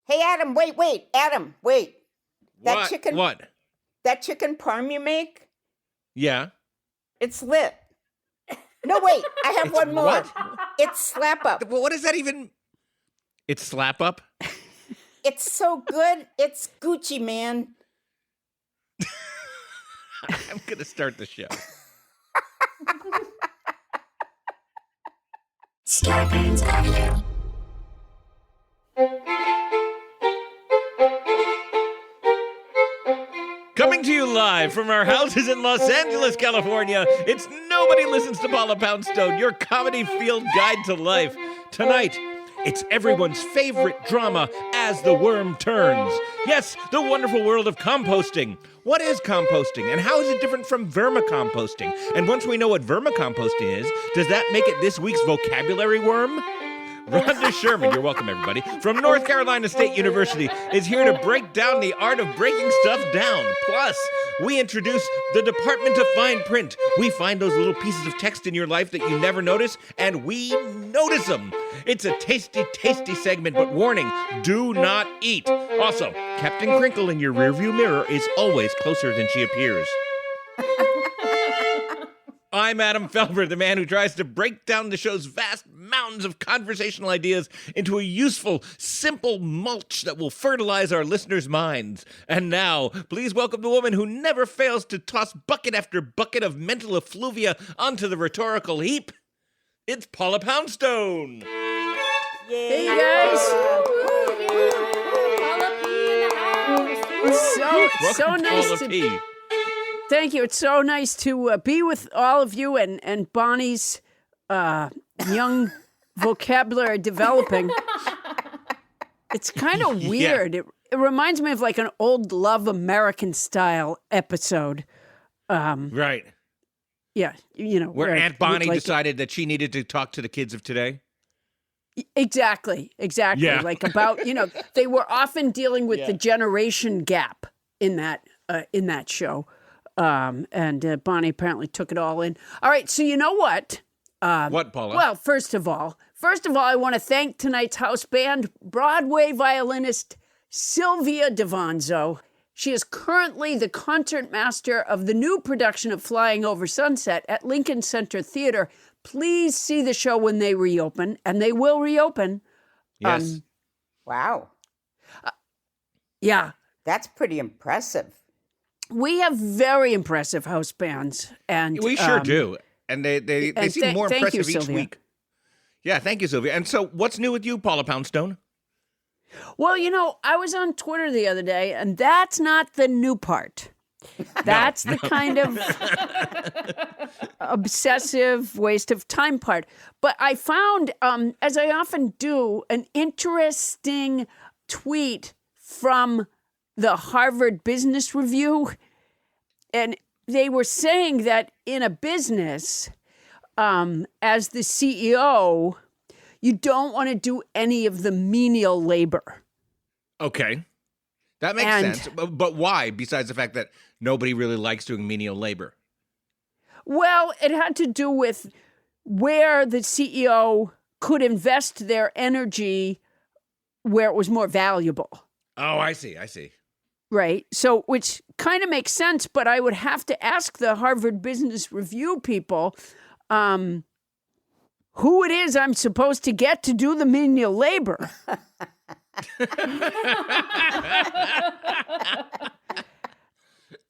Hey, Adam, wait. Adam, wait. What? What? That chicken parm you make? Yeah. It's lit. No, wait. I have It's one more. what? It's slap up. What does that even... It's slap up? It's so good. It's Gucci, man. I'm going to start the show. Starbane's Audio. Coming to you live from our houses in Los Angeles, California, it's Nobody Listens to Paula Poundstone, your comedy field guide to life. Tonight, it's everyone's favorite drama, As the Worm Turns. Yes, the wonderful world of composting. What is composting, and how is it different from vermicomposting? And once we know what vermicomposting is, does that make it this week's vocabulary worm? Rhonda Sherman, you're welcome, everybody, from North Carolina State University, is here to break down the art of breaking stuff down. Plus, we introduce the Department of Fine Print. We find those little pieces of text in your life that you never notice, and we notice them. It's a tasty, tasty segment, but warning, do not eat. Also, Captain Crinkle in your rearview mirror is always closer than she appears. I'm Adam Felber, the man who tries to break down the show's vast mountains of conversational ideas into a useful, simple mulch that will fertilize our listeners' minds. And now, please welcome the woman who never fails to toss bucket after bucket of mental effluvia onto the rhetorical heap. It's Paula Poundstone. Hey guys! Paula P in the house. So nice Paula to P. Thank you. It's so nice to be with all of you and Bonnie's young vocabulary developing. It's kind of weird. Yeah. It reminds me of like an old Love American style episode. Right. Yeah, you know. Where Aunt Bonnie decided that she needed to talk to the kids of today. Exactly. Yeah. Like about, they were often dealing with the generation gap in that show. And Bonnie apparently took it all in. All right, so you know what? What, Paula? Well, first of all, I want to thank tonight's house band, Broadway violinist Sylvia D'Avanzo. She is currently the concertmaster of the new production of Flying Over Sunset at Lincoln Center Theater. Please see the show when they reopen, and they will reopen. Yes. Wow. Yeah. That's pretty impressive. We have very impressive house bands, and we sure do, and they seem more impressive each Sylvia. week. Yeah, thank you, Sylvia. And so, what's new with you, Paula Poundstone? Well, I was on Twitter the other day, and that's not the new part. That's the kind of obsessive waste of time part. But I found, as I often do, an interesting tweet from the Harvard Business Review, and they were saying that in a business, as the CEO, you don't want to do any of the menial labor. Okay. That makes sense. But why, besides the fact that nobody really likes doing menial labor? Well, it had to do with where the CEO could invest their energy where it was more valuable. Oh, I see. Right. So, which kind of makes sense, but I would have to ask the Harvard Business Review people who it is I'm supposed to get to do the menial labor.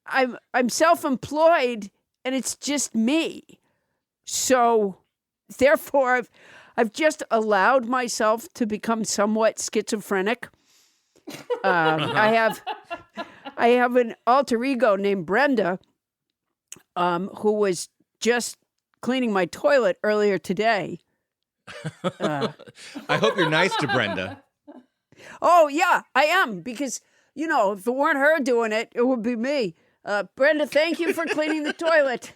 I'm self-employed, and it's just me. So, therefore, I've just allowed myself to become somewhat schizophrenic. I have an alter ego named Brenda, who was just cleaning my toilet earlier today. I hope you're nice to Brenda. Oh, yeah, I am, because, if it weren't her doing it, it would be me. Brenda, thank you for cleaning the toilet.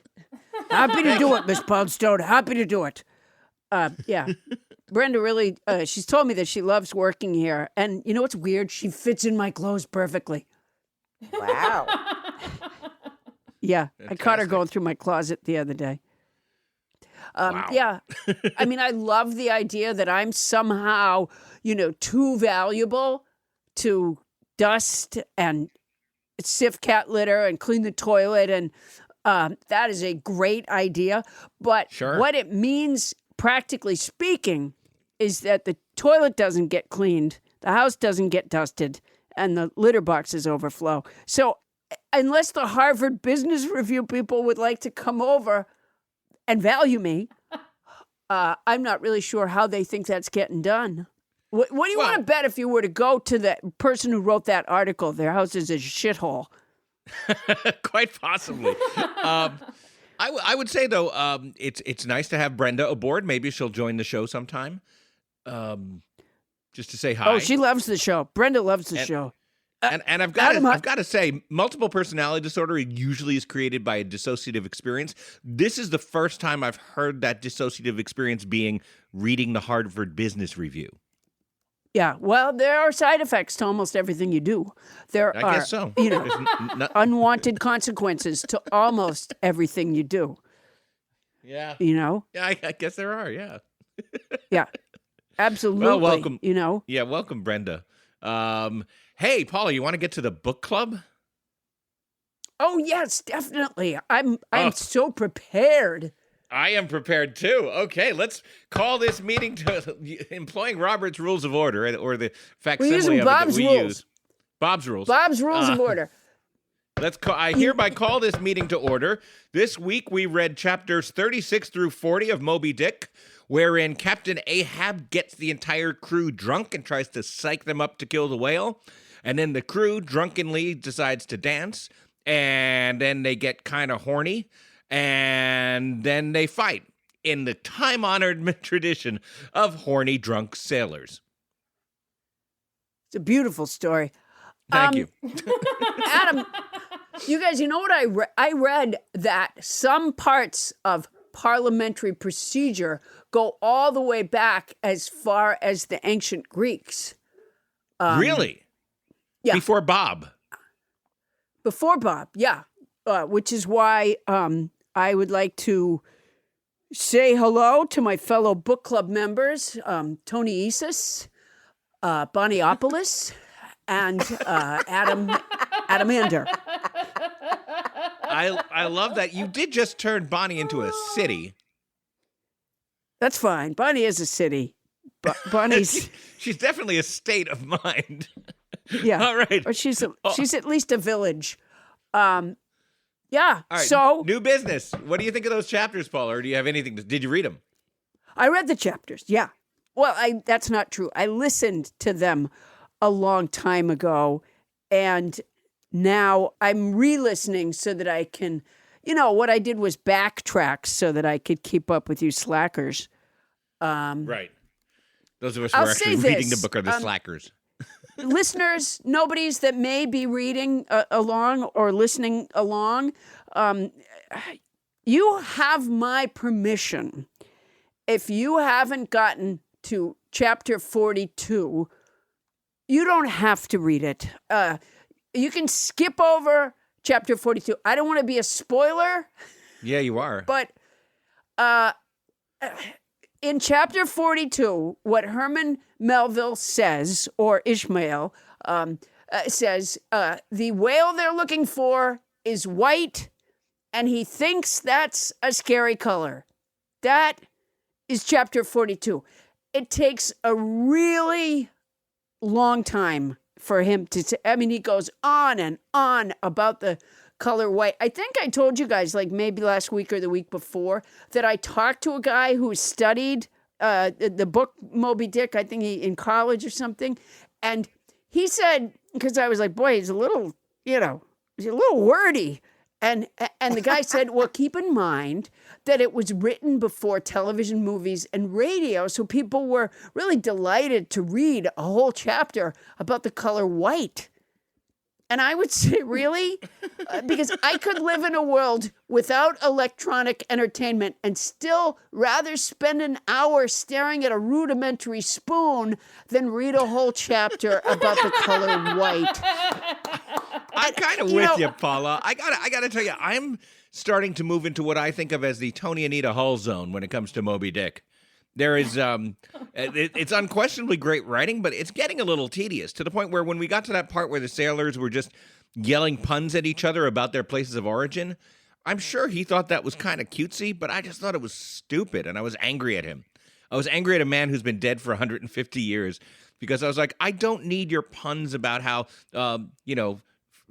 Happy to do it, Miss Poundstone. Happy to do it. Yeah. Brenda really, she's told me that she loves working here. And you know what's weird? She fits in my clothes perfectly. Wow. Yeah. Fantastic. I caught her going through my closet the other day. Wow. Yeah. I mean, I love the idea that I'm somehow, too valuable to dust and sift cat litter and clean the toilet, and that is a great idea. But what it means, practically speaking, is that the toilet doesn't get cleaned, the house doesn't get dusted, and the litter boxes overflow. So unless the Harvard Business Review people would like to come over and value me, I'm not really sure how they think that's getting done. What do you want to bet if you were to go to the person who wrote that article? Their house is a shithole. Quite possibly. I would say, though, it's nice to have Brenda aboard. Maybe she'll join the show sometime, just to say hi. Oh, she loves the show. Brenda loves the show. And I've got to say, multiple personality disorder usually is created by a dissociative experience. This is the first time I've heard that dissociative experience being reading the Harvard Business Review. Yeah, well, there are side effects to almost everything you do. I guess so. Unwanted consequences to almost everything you do. Yeah. Yeah, I guess there are, yeah. Yeah, absolutely. Well, welcome. Yeah, welcome, Brenda. Hey, Paula, you want to get to the book club? Oh, yes, definitely. I'm so prepared. I am prepared too. Okay, let's call this meeting to employing Robert's Rules of Order, or the facsimile of it that we use. Bob's rules. Bob's Rules of Order. I hereby call this meeting to order. This week we read chapters 36 through 40 of Moby Dick, wherein Captain Ahab gets the entire crew drunk and tries to psych them up to kill the whale. And then the crew drunkenly decides to dance, and then they get kind of horny. And then they fight in the time-honored tradition of horny drunk sailors. It's a beautiful story. Thank you. Adam, you guys, you know what I read that some parts of parliamentary procedure go all the way back as far as the ancient Greeks. Really? Yeah. Before Bob? Before Bob, yeah. Which is why I would like to say hello to my fellow book club members, Tony Isis, Bonnieopolis, and Adamander. I love that. You did just turn Bonnie into a city. That's fine. Bonnie is a city. Bonnie's... She's definitely a state of mind. Yeah. All right. Or she's at least a village. Yeah. All right. So new business. What do you think of those chapters, Paula? Or do you have anything? Did you read them? I read the chapters. Yeah. Well, that's not true. I listened to them a long time ago, and now I'm re-listening so that I can, what I did was backtrack so that I could keep up with you slackers. Right. Those of us who are actually reading the book are the slackers. Listeners, nobodies that may be reading along or listening along, you have my permission. If you haven't gotten to chapter 42, you don't have to read it. You can skip over chapter 42. I don't want to be a spoiler. Yeah, you are. But in chapter 42, what Herman Melville says, or Ishmael says, the whale they're looking for is white, and he thinks that's a scary color. That is chapter 42. It takes a really long time for him to say, he goes on and on about the color white. I think I told you guys, like maybe last week or the week before, that I talked to a guy who studied the book Moby Dick, I think in college or something. And he said, because I was like, boy, he's a little, he's a little wordy. And the guy said, well, keep in mind that it was written before television, movies, and radio. So people were really delighted to read a whole chapter about the color white. And I would say, really? Because I could live in a world without electronic entertainment and still rather spend an hour staring at a rudimentary spoon than read a whole chapter about the color white. I'm kind of with you, Paula. I gotta tell you, I'm starting to move into what I think of as the Tony Anita Hull zone when it comes to Moby Dick. There is, it's unquestionably great writing, but it's getting a little tedious to the point where when we got to that part where the sailors were just yelling puns at each other about their places of origin, I'm sure he thought that was kind of cutesy, but I just thought it was stupid, and I was angry at him. I was angry at a man who's been dead for 150 years because I was like, I don't need your puns about how,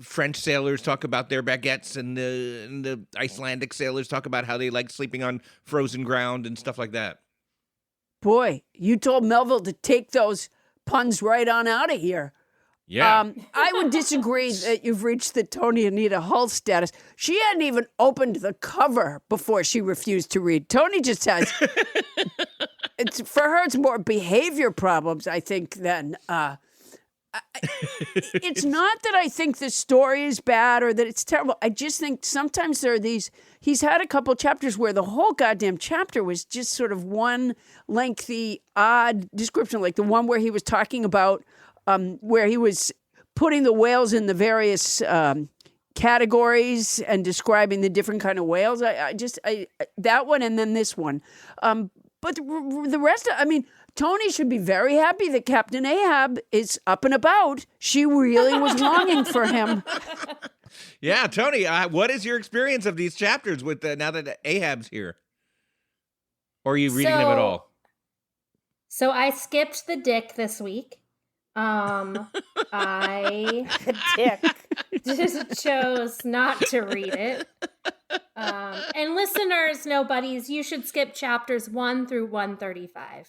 French sailors talk about their baguettes and the Icelandic sailors talk about how they like sleeping on frozen ground and stuff like that. Boy, you told Melville to take those puns right on out of here. Yeah. I would disagree that you've reached the Toni Anita Hull status. She hadn't even opened the cover before she refused to read. Toni just has, for her, it's more behavior problems, I think, than, it's not that I think the story is bad or that it's terrible. I just think sometimes there are these, he's had a couple chapters where the whole goddamn chapter was just sort of one lengthy, odd description, like the one where he was talking about where he was putting the whales in the various categories and describing the different kind of whales. I that one and then this one. But the rest, Toni should be very happy that Captain Ahab is up and about. She really was longing for him. Yeah, Toni, what is your experience of these chapters with now that Ahab's here? Or are you reading them at all? So I skipped the dick this week. I just chose not to read it. And listeners, nobodies, you should skip chapters 1 through 135.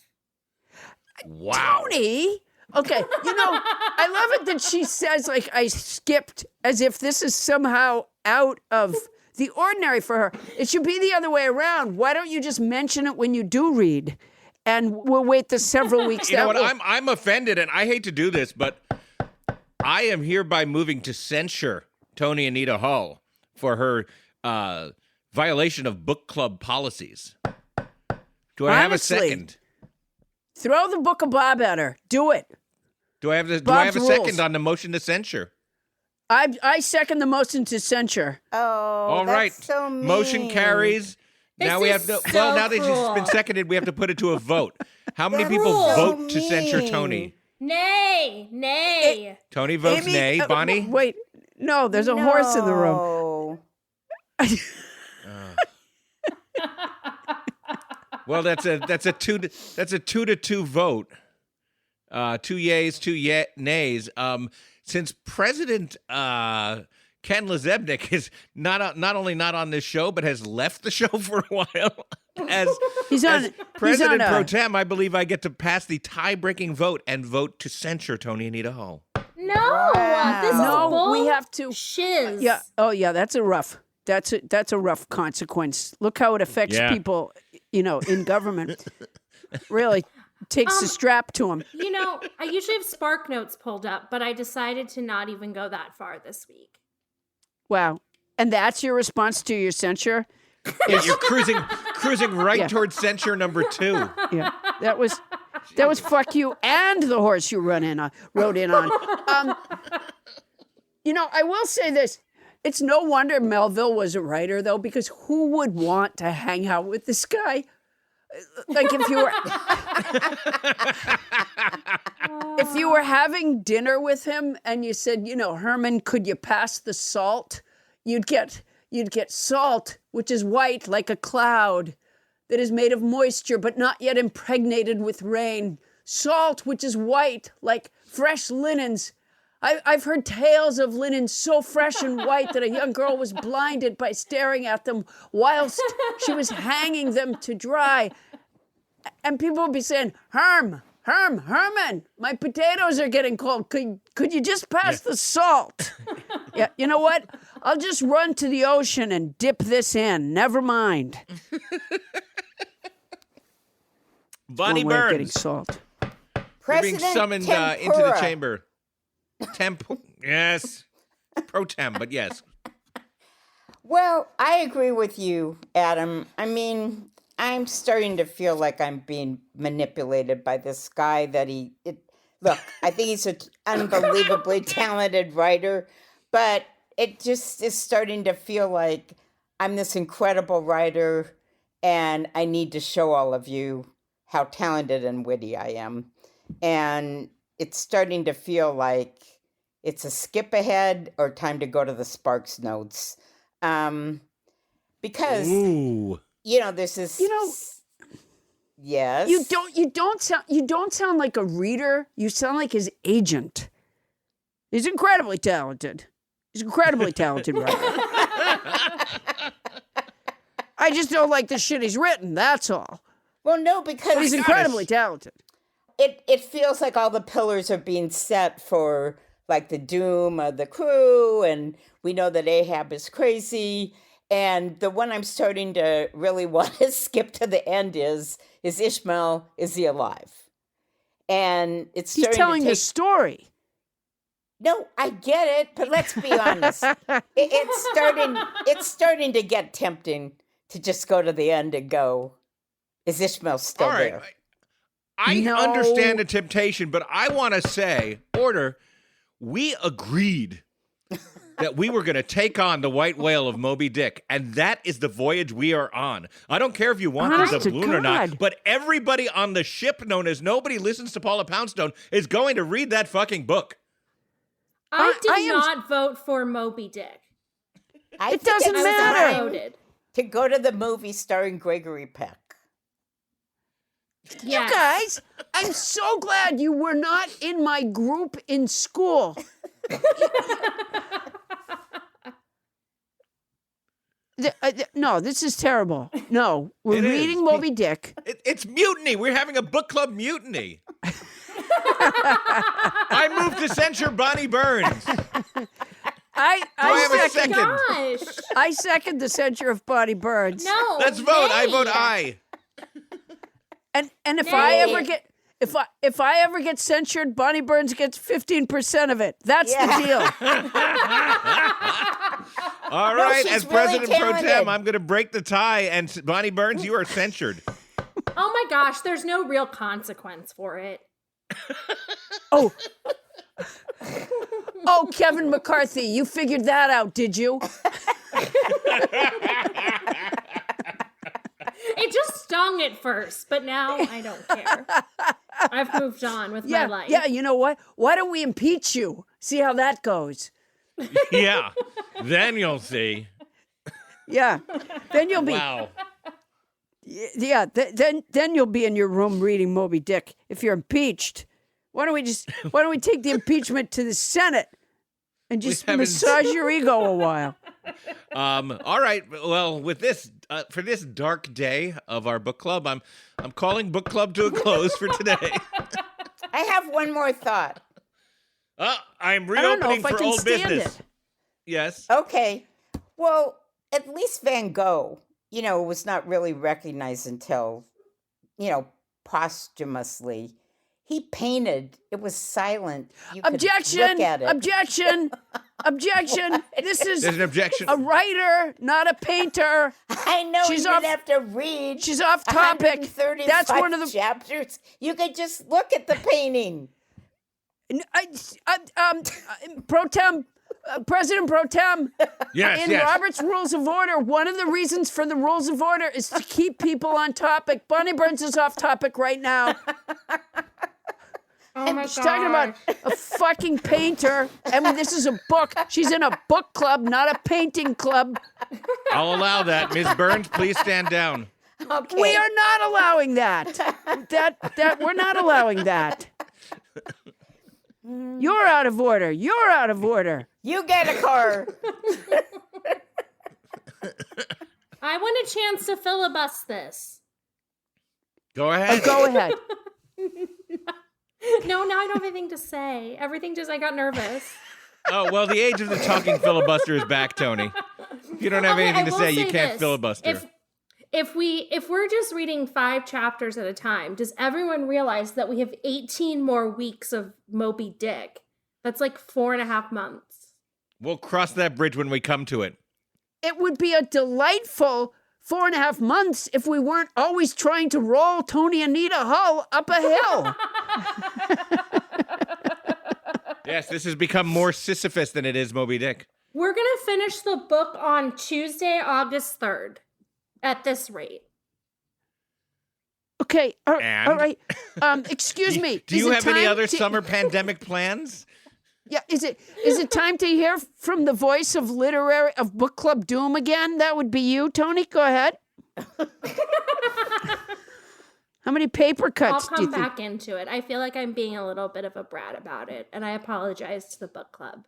Wow. Toni? Okay, I love it that she says, like, I skipped as if this is somehow out of the ordinary for her. It should be the other way around. Why don't you just mention it when you do read? And we'll wait the several weeks. You know what? I'm offended, and I hate to do this, but I am hereby moving to censure Toni Anita Hull for her violation of book club policies. Do I have a second? Throw the book of Bob at her. Do it. Do I have a rules. second on the motion to censure? I second the motion to censure. Oh, all that's right. so mean. Motion carries. Now we have to. Well, now that it's been seconded, we have to put it to a vote. How many people vote to censure Toni? Nay. Toni votes Amy, nay. Bonnie? Wait. No, there's a horse in the room. Well, that's a 2-2 vote. 2 yays, 2 nays. Since President Ken Lezebnik is not only not on this show, but has left the show for a while. As President Pro Tem, I believe I get to pass the tie-breaking vote and vote to censure Toni Anita Hull. No, this is bull. We have to shiz. Yeah. Oh, yeah. That's a rough consequence. Look how it affects people, in government. Really takes the strap to them. I usually have Spark Notes pulled up, but I decided to not even go that far this week. Wow. And that's your response to your censure? Yeah, you're cruising right towards censure number 2. Yeah. That was fuck you and the horse you rode in on. I will say this. It's no wonder Melville was a writer, though, because who would want to hang out with this guy? Like if you were having dinner with him and you said, Herman, could you pass the salt? You'd get salt, which is white like a cloud that is made of moisture but not yet impregnated with rain. Salt, which is white like fresh linens. I've heard tales of linen so fresh and white that a young girl was blinded by staring at them whilst she was hanging them to dry. And people would be saying, Herman, my potatoes are getting cold. Could you just pass the salt? Yeah, you know what? I'll just run to the ocean and dip this in. Never mind. Bonnie One way of Burns. getting salt. You're being summoned into the chamber. Yes. Pro tem, but yes. Well, I agree with you, Adam. I'm starting to feel like I'm being manipulated by this guy look, I think he's an unbelievably talented writer, but it just is starting to feel like I'm this incredible writer and I need to show all of you how talented and witty I am. And it's starting to feel like it's a skip ahead or time to go to the Sparks notes. Because, Ooh. There's this... Yes. You don't sound like a reader. You sound like his agent. He's incredibly talented. He's incredibly talented writer. I just don't like the shit he's written, that's all. Well, no, because... But he's incredibly talented. It feels like all the pillars are being set for, like, the doom of the crew, and we know that Ahab is crazy, and the one I'm starting to really want to skip to the end is Ishmael, is he alive? And it's He's starting telling to take... the story. No, I get it, but let's be honest. It's starting to get tempting to just go to the end and go, is Ishmael still All right. there? I No. understand the temptation, but I want to say, Order, we agreed that we were going to take on the white whale of Moby Dick, and that is the voyage we are on. I don't care if you want Honest the to balloon or not, God. but everybody on the ship known as Nobody Listens to Paula Poundstone is going to read that fucking book. I did I am- not vote for Moby Dick. I It think doesn't it's matter. time Voted. to go to the movie starring Gregory Peck. Yes. You guys, I'm so glad you were not in my group in school. No, this is terrible. No, we're It is. reading Moby Dick. It's mutiny. We're having a book club mutiny. I moved to censure Bonnie Burns. I have a second. second? Gosh. I second the censure of Bonnie Burns. No. Let's vote. I nay. vote aye. And if I Nay. ever get if I ever get censured, Bonnie Burns gets 15% of it. That's the deal. All No, right, she's as really President Pro talented. Tem, I'm going to break the tie, and Bonnie Burns, you are censured. Oh my gosh, there's no real consequence for it. Oh. Oh, Kevin McCarthy, you figured that out, did you? It just stung at first, but now I don't care. I've moved on with my life. Yeah, you know what? Why don't we impeach you? See how that goes. Yeah, then you'll see. Yeah. Then you'll be Wow. then you'll be in your room reading Moby Dick if you're impeached. Why don't we take the impeachment to the Senate and just haven't- massage your ego a while? All right. Well, with this for this dark day of our book club, I'm calling book club to a close for today. I have one more thought. I'm I don't know reopening if I for can old stand business. it. Yes. Okay. Well, at least Van Gogh, was not really recognized until, posthumously. He painted. It was silent. You could Objection! look at it. Objection! Objection! This is There's an objection. a writer, not a painter. I know She's you off- didn't have to read. She's off topic. 135 That's one of the chapters. You could just look at the painting. Pro Tem, President Pro Tem. Yes, In yes. Robert's Rules of Order, one of the reasons for the Rules of Order is to keep people on topic. Bonnie Burns is off topic right now. Oh my She's talking about a fucking painter, and this is a book. She's in a book club, not a painting club. I'll allow that. Ms. Burns, please stand down. Okay. We are not allowing that. That we're not allowing that. You're out of order. You're out of order. You get a car. I want a chance to filibust this. Go ahead. Go ahead. No, now I don't have anything to say. I got nervous. Oh, well, the age of the talking filibuster is back, Tony. If you don't have Okay, anything to I will say, you can't this. filibuster. If we're just reading 5 chapters at a time, does everyone realize that we have 18 more weeks of Moby Dick? That's like 4.5 months. We'll cross that bridge when we come to it. It would be a delightful 4.5 months if we weren't always trying to roll Tony Anita Hull up a hill. Yes, this has become more Sisyphus than it is Moby Dick. We're going to finish the book on Tuesday, August 3rd at this rate. Okay. All And? right. Excuse me. Do Is you it have any time other to- summer pandemic plans? Yeah. Is it time to hear from the voice of book club doom again? That would be you, Toni. Go ahead. How many paper I'll cuts do you come think? back into it. I feel like I'm being a little bit of a brat about it, and I apologize to the book club.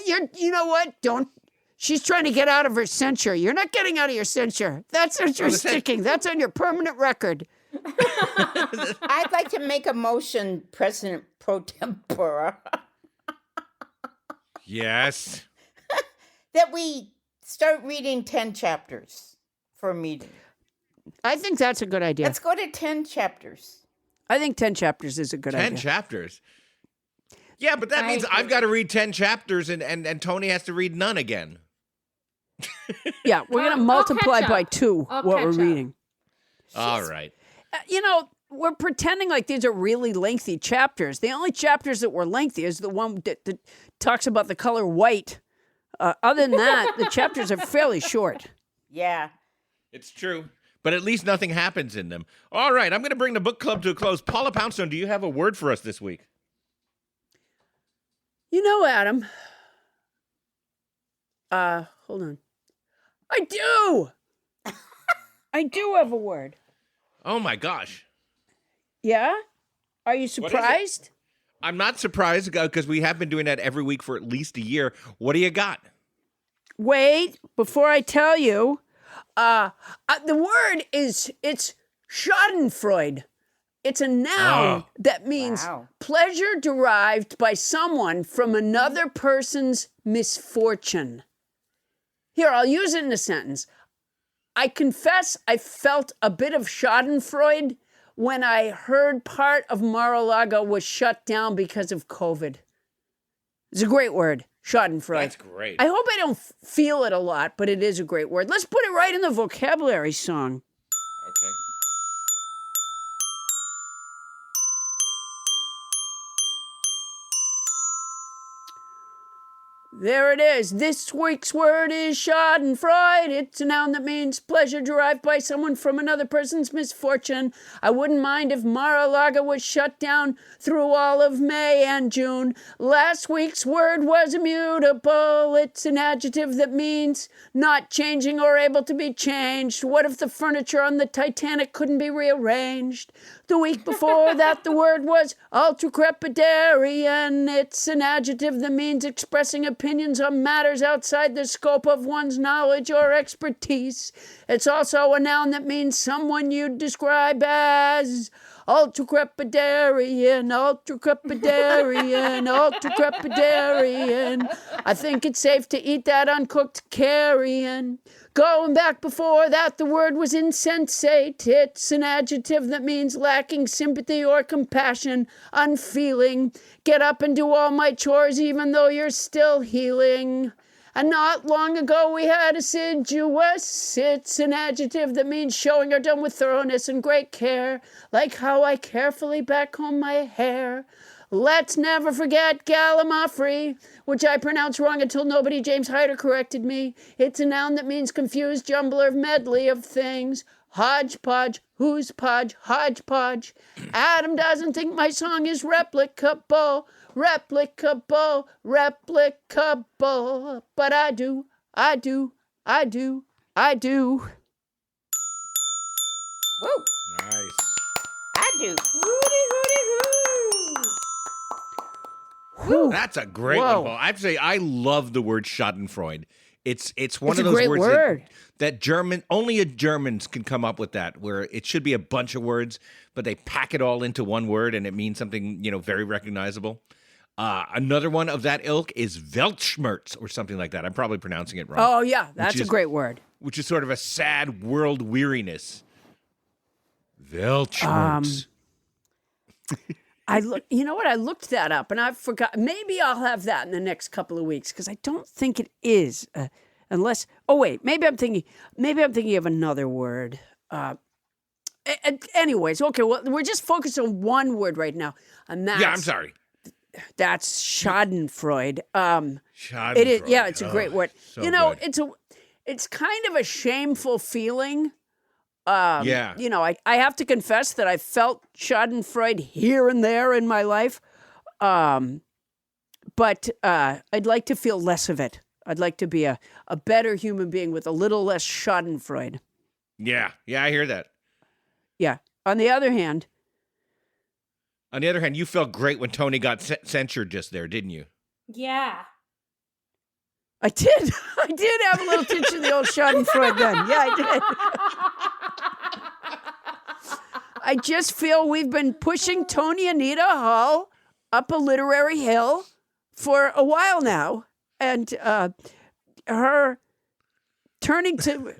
You know what? Don't. She's trying to get out of her censure. You're not getting out of your censure. That censure's sticking. That's on your permanent record. I'd like to make a motion, President pro tempore, Yes. that we start reading 10 chapters for a meeting. I think that's a good idea. Let's go to 10 chapters. I think 10 chapters is a good 10 idea. chapters. Yeah, but that I means agree. I've got to read 10 chapters and Toni has to read none again. Yeah, we're going to I'll multiply catch by up. 2 I'll what we're catch up. reading. All right. We're pretending like these are really lengthy chapters. The only chapters that were lengthy is the one that talks about the color white. Other than that, the chapters are fairly short. Yeah. It's true. But at least nothing happens in them. All right, I'm going to bring the book club to a close. Paula Poundstone, do you have a word for us this week? You know, Adam. Hold on. I do. I do have a word. Oh, my gosh. Yeah? Are you What is it? surprised? I'm not surprised because we have been doing that every week for at least a year. What do you got? Wait, before I tell you, the word it's Schadenfreude. It's a noun that means Wow. pleasure derived by someone from another person's misfortune. Here, I'll use it in a sentence. I confess I felt a bit of Schadenfreude when I heard part of Mar-a-Lago was shut down because of COVID. It's a great word, Schadenfreude. That's great. I hope I don't feel it a lot, but it is a great word. Let's put it right in the vocabulary song. Okay. There it is. This week's word is Schadenfreude. It's a noun that means pleasure derived by someone from another person's misfortune. I wouldn't mind if Mar-a-Lago was shut down through all of May and June. Last week's word was immutable. It's an adjective that means not changing or able to be changed. What if the furniture on the Titanic couldn't be rearranged? The week before that, the word was ultracrepidarian. It's an adjective that means expressing opinions on matters outside the scope of one's knowledge or expertise. It's also a noun that means someone you'd describe as ultracrepidarian, ultracrepidarian, ultracrepidarian. I think it's safe to eat that uncooked carrion. Going back before that, the word was insensate. It's an adjective that means lacking sympathy or compassion, unfeeling. Get up and do all my chores even though you're still healing. And not long ago we had assiduous. It's an adjective that means showing or done with thoroughness and great care, like how I carefully backcomb my hair. Let's never forget gallimaufry, which I pronounced wrong until nobody James Hyder corrected me. It's a noun that means confused jumbler medley of things. Hodgepodge, who's podge, hodgepodge. Adam doesn't think my song is replicable, replicable, replicable. But I do, I do, I do, I do. Woo. Nice. I do. Whew. That's a great Whoa. one, Paul. I have to say, I love the word Schadenfreude. It's one It's of a those great words word. that only Germans can come up with that, where it should be a bunch of words, but they pack it all into one word and it means something, very recognizable. Another one of that ilk is Weltschmerz or something like that. I'm probably pronouncing it wrong. Oh, yeah, that's a is- great word. Which is sort of a sad world weariness. Weltschmerz. You know what? I looked that up and I forgot. Maybe I'll have that in the next couple of weeks because I don't think it is, unless. Oh wait, maybe I'm thinking of another word. Anyways, okay. Well, we're just focused on one word right now, and that's Yeah, I'm sorry. That's Schadenfreude. Schadenfreude. It is. Yeah, it's a great word. so You know, good. it's kind of a shameful feeling Yeah. You know, I have to confess that I felt Schadenfreude here and there in my life. But I'd like to feel less of it. I'd like to be a better human being with a little less Schadenfreude. Yeah, I hear that. Yeah. On the other hand, you felt great when Toni got censured just there, didn't you? Yeah. I did. I did have a little tinge of the old Schadenfreude then. Yeah, I did. I just feel we've been pushing Toni Anita Hull up a literary hill for a while now. And her turning to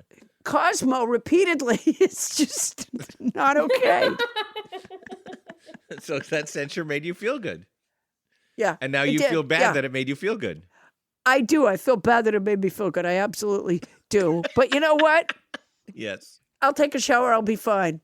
Cosmo repeatedly is just not okay. So that censure made you feel good. Yeah. And now you feel bad that it made you feel good. I do. I feel bad that it made me feel good. I absolutely do. But you know what? Yes. I'll take a shower. I'll be fine.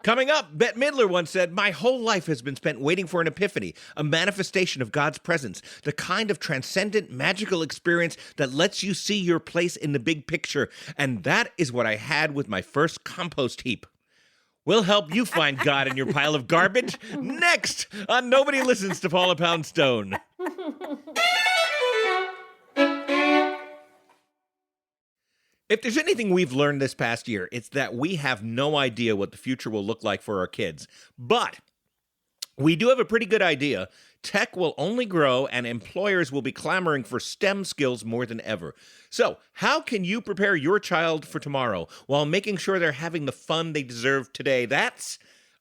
Coming up, Bette Midler once said, "My whole life has been spent waiting for an epiphany, a manifestation of God's presence, the kind of transcendent, magical experience that lets you see your place in the big picture. And that is what I had with my first compost heap." We'll help you find God in your pile of garbage next on Nobody Listens to Paula Poundstone. If there's anything we've learned this past year, it's that we have no idea what the future will look like for our kids. But we do have a pretty good idea. Tech will only grow and employers will be clamoring for STEM skills more than ever. So, how can you prepare your child for tomorrow while making sure they're having the fun they deserve today? That's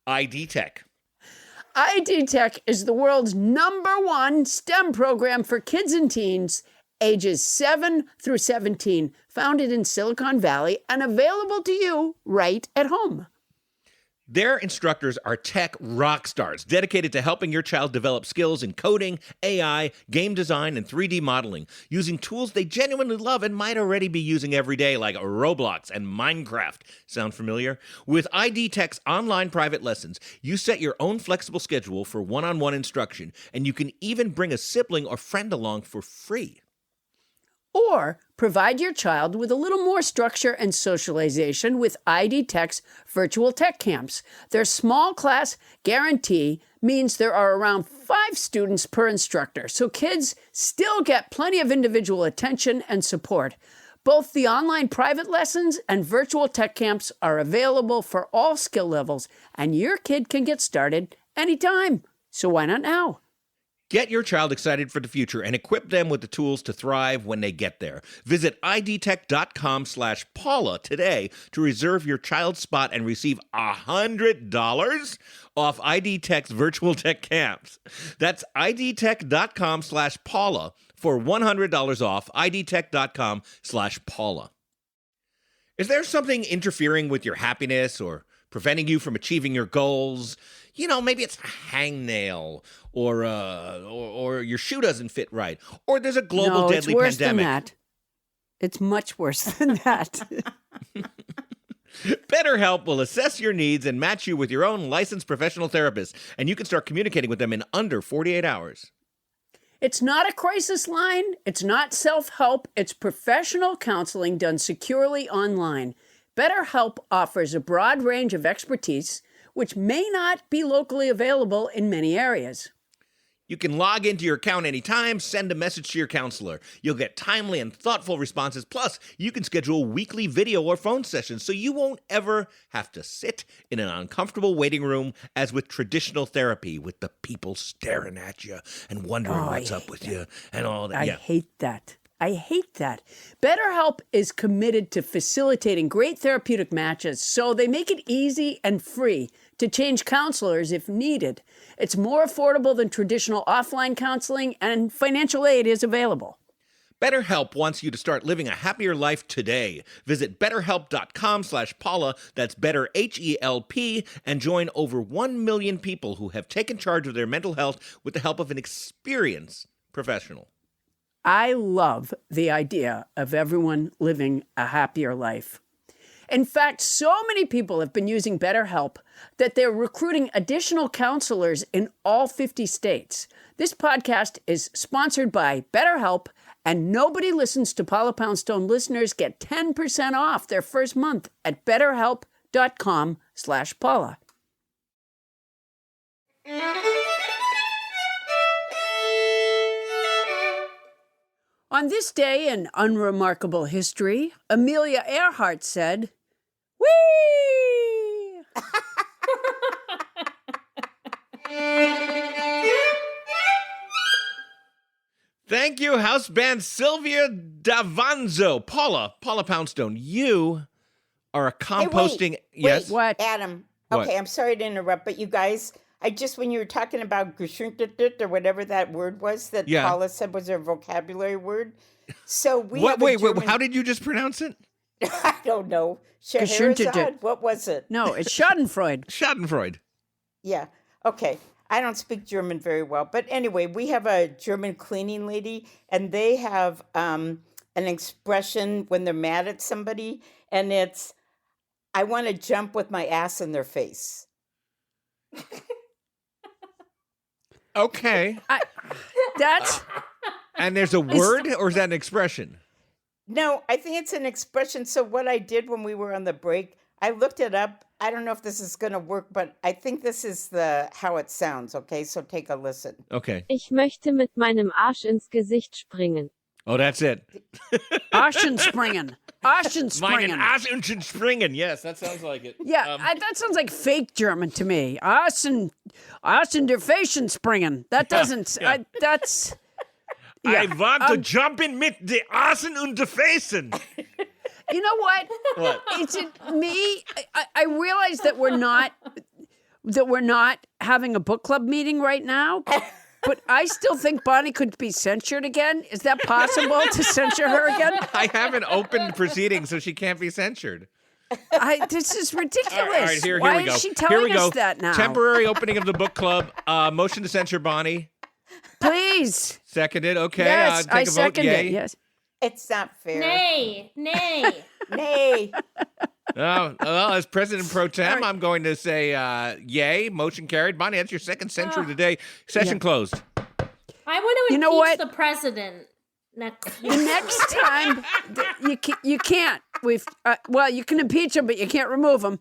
ID Tech. ID Tech is the world's #1 STEM program for kids and teens ages 7 through 17, founded in Silicon Valley and available to you right at home. Their instructors are tech rock stars dedicated to helping your child develop skills in coding, AI, game design, and 3D modeling, using tools they genuinely love and might already be using every day, like Roblox and Minecraft. Sound familiar? With ID Tech's online private lessons, you set your own flexible schedule for one-on-one instruction, and you can even bring a sibling or friend along for free. Or provide your child with a little more structure and socialization with ID Tech's virtual tech camps. Their small class guarantee means there are around 5 students per instructor, so kids still get plenty of individual attention and support. Both the online private lessons and virtual tech camps are available for all skill levels, and your kid can get started anytime. So why not now? Get your child excited for the future and equip them with the tools to thrive when they get there. Visit idtech.com/Paula today to reserve your child's spot and receive $100 off ID Tech's virtual tech camps. That's idtech.com/Paula for $100 off, idtech.com/Paula. Is there something interfering with your happiness or preventing you from achieving your goals? You know, maybe it's a hangnail, or your shoe doesn't fit right, or there's a global deadly it's worse pandemic. than that. It's much worse than that. BetterHelp will assess your needs and match you with your own licensed professional therapist, and you can start communicating with them in under 48 hours. It's not a crisis line. It's not self-help. It's professional counseling done securely online. BetterHelp offers a broad range of expertise, which may not be locally available in many areas. You can log into your account anytime, send a message to your counselor. You'll get timely and thoughtful responses. Plus, you can schedule weekly video or phone sessions so you won't ever have to sit in an uncomfortable waiting room as with traditional therapy, with the people staring at you and wondering what's up with you and all that. I hate that. I hate that. BetterHelp is committed to facilitating great therapeutic matches, so they make it easy and free to change counselors if needed. It's more affordable than traditional offline counseling, and financial aid is available. BetterHelp wants you to start living a happier life today. Visit betterhelp.com/Paula, that's better HELP, and join over 1 million people who have taken charge of their mental health with the help of an experienced professional. I love the idea of everyone living a happier life. In fact, so many people have been using BetterHelp that they're recruiting additional counselors in all 50 states. This podcast is sponsored by BetterHelp, And Nobody Listens to Paula Poundstone listeners get 10% off their first month at betterhelp.com/Paula. On this day in unremarkable history, Amelia Earhart said, "Whee!" Thank you, house band Sylvia D'Avanzo. Paula Poundstone, you are a composting... Yes? What? Adam. What? Okay, I'm sorry to interrupt, but you guys, when you were talking about geschuntet or whatever that word was that Yeah. Paula said was her vocabulary word. So we What? have a Wait, German, how did you just pronounce it? I don't know. Geschuntet. Scheherazade? What was it? No, it's Schadenfreude. Schadenfreude. Yeah. Okay. I don't speak German very well. But anyway, we have a German cleaning lady, and they have an expression when they're mad at somebody, and it's, I want to jump with my ass in their face. Okay. That's And there's a word, or is that an expression? No, I think it's an expression. So what I did when we were on the break, I looked it up. I don't know if this is going to work, but I think this is how it sounds. Okay, so take a listen. Okay. Ich möchte mit meinem Arsch ins Gesicht springen. Oh, that's it. Arschenspringen. Arschenspringen. Arschenspringen. Yes, that sounds like it. Yeah, that sounds like fake German to me. Arschen der Fachenspringen. That doesn't. yeah. That's. I want to jump in mit the Asen und the Facen. You know what? What? It's me. I realize that we're not having a book club meeting right now, but I still think Bonnie could be censured again. Is that possible to censure her again? I haven't opened proceedings, so she can't be censured. This is ridiculous. All right, here Why we go. is she Here telling we go. us that now? Temporary opening of the book club. Motion to censure Bonnie. Please. Seconded. Okay. Yes, take I a vote. second Yay. it. Yes. It's not fair. Nay. Nay. Oh, well, as president pro tem, I'm going to say yay. Motion carried. Bonnie, that's your second censure today. Session closed. I want to You know impeach what? the president next The next time you can't. You can impeach him, but you can't remove him.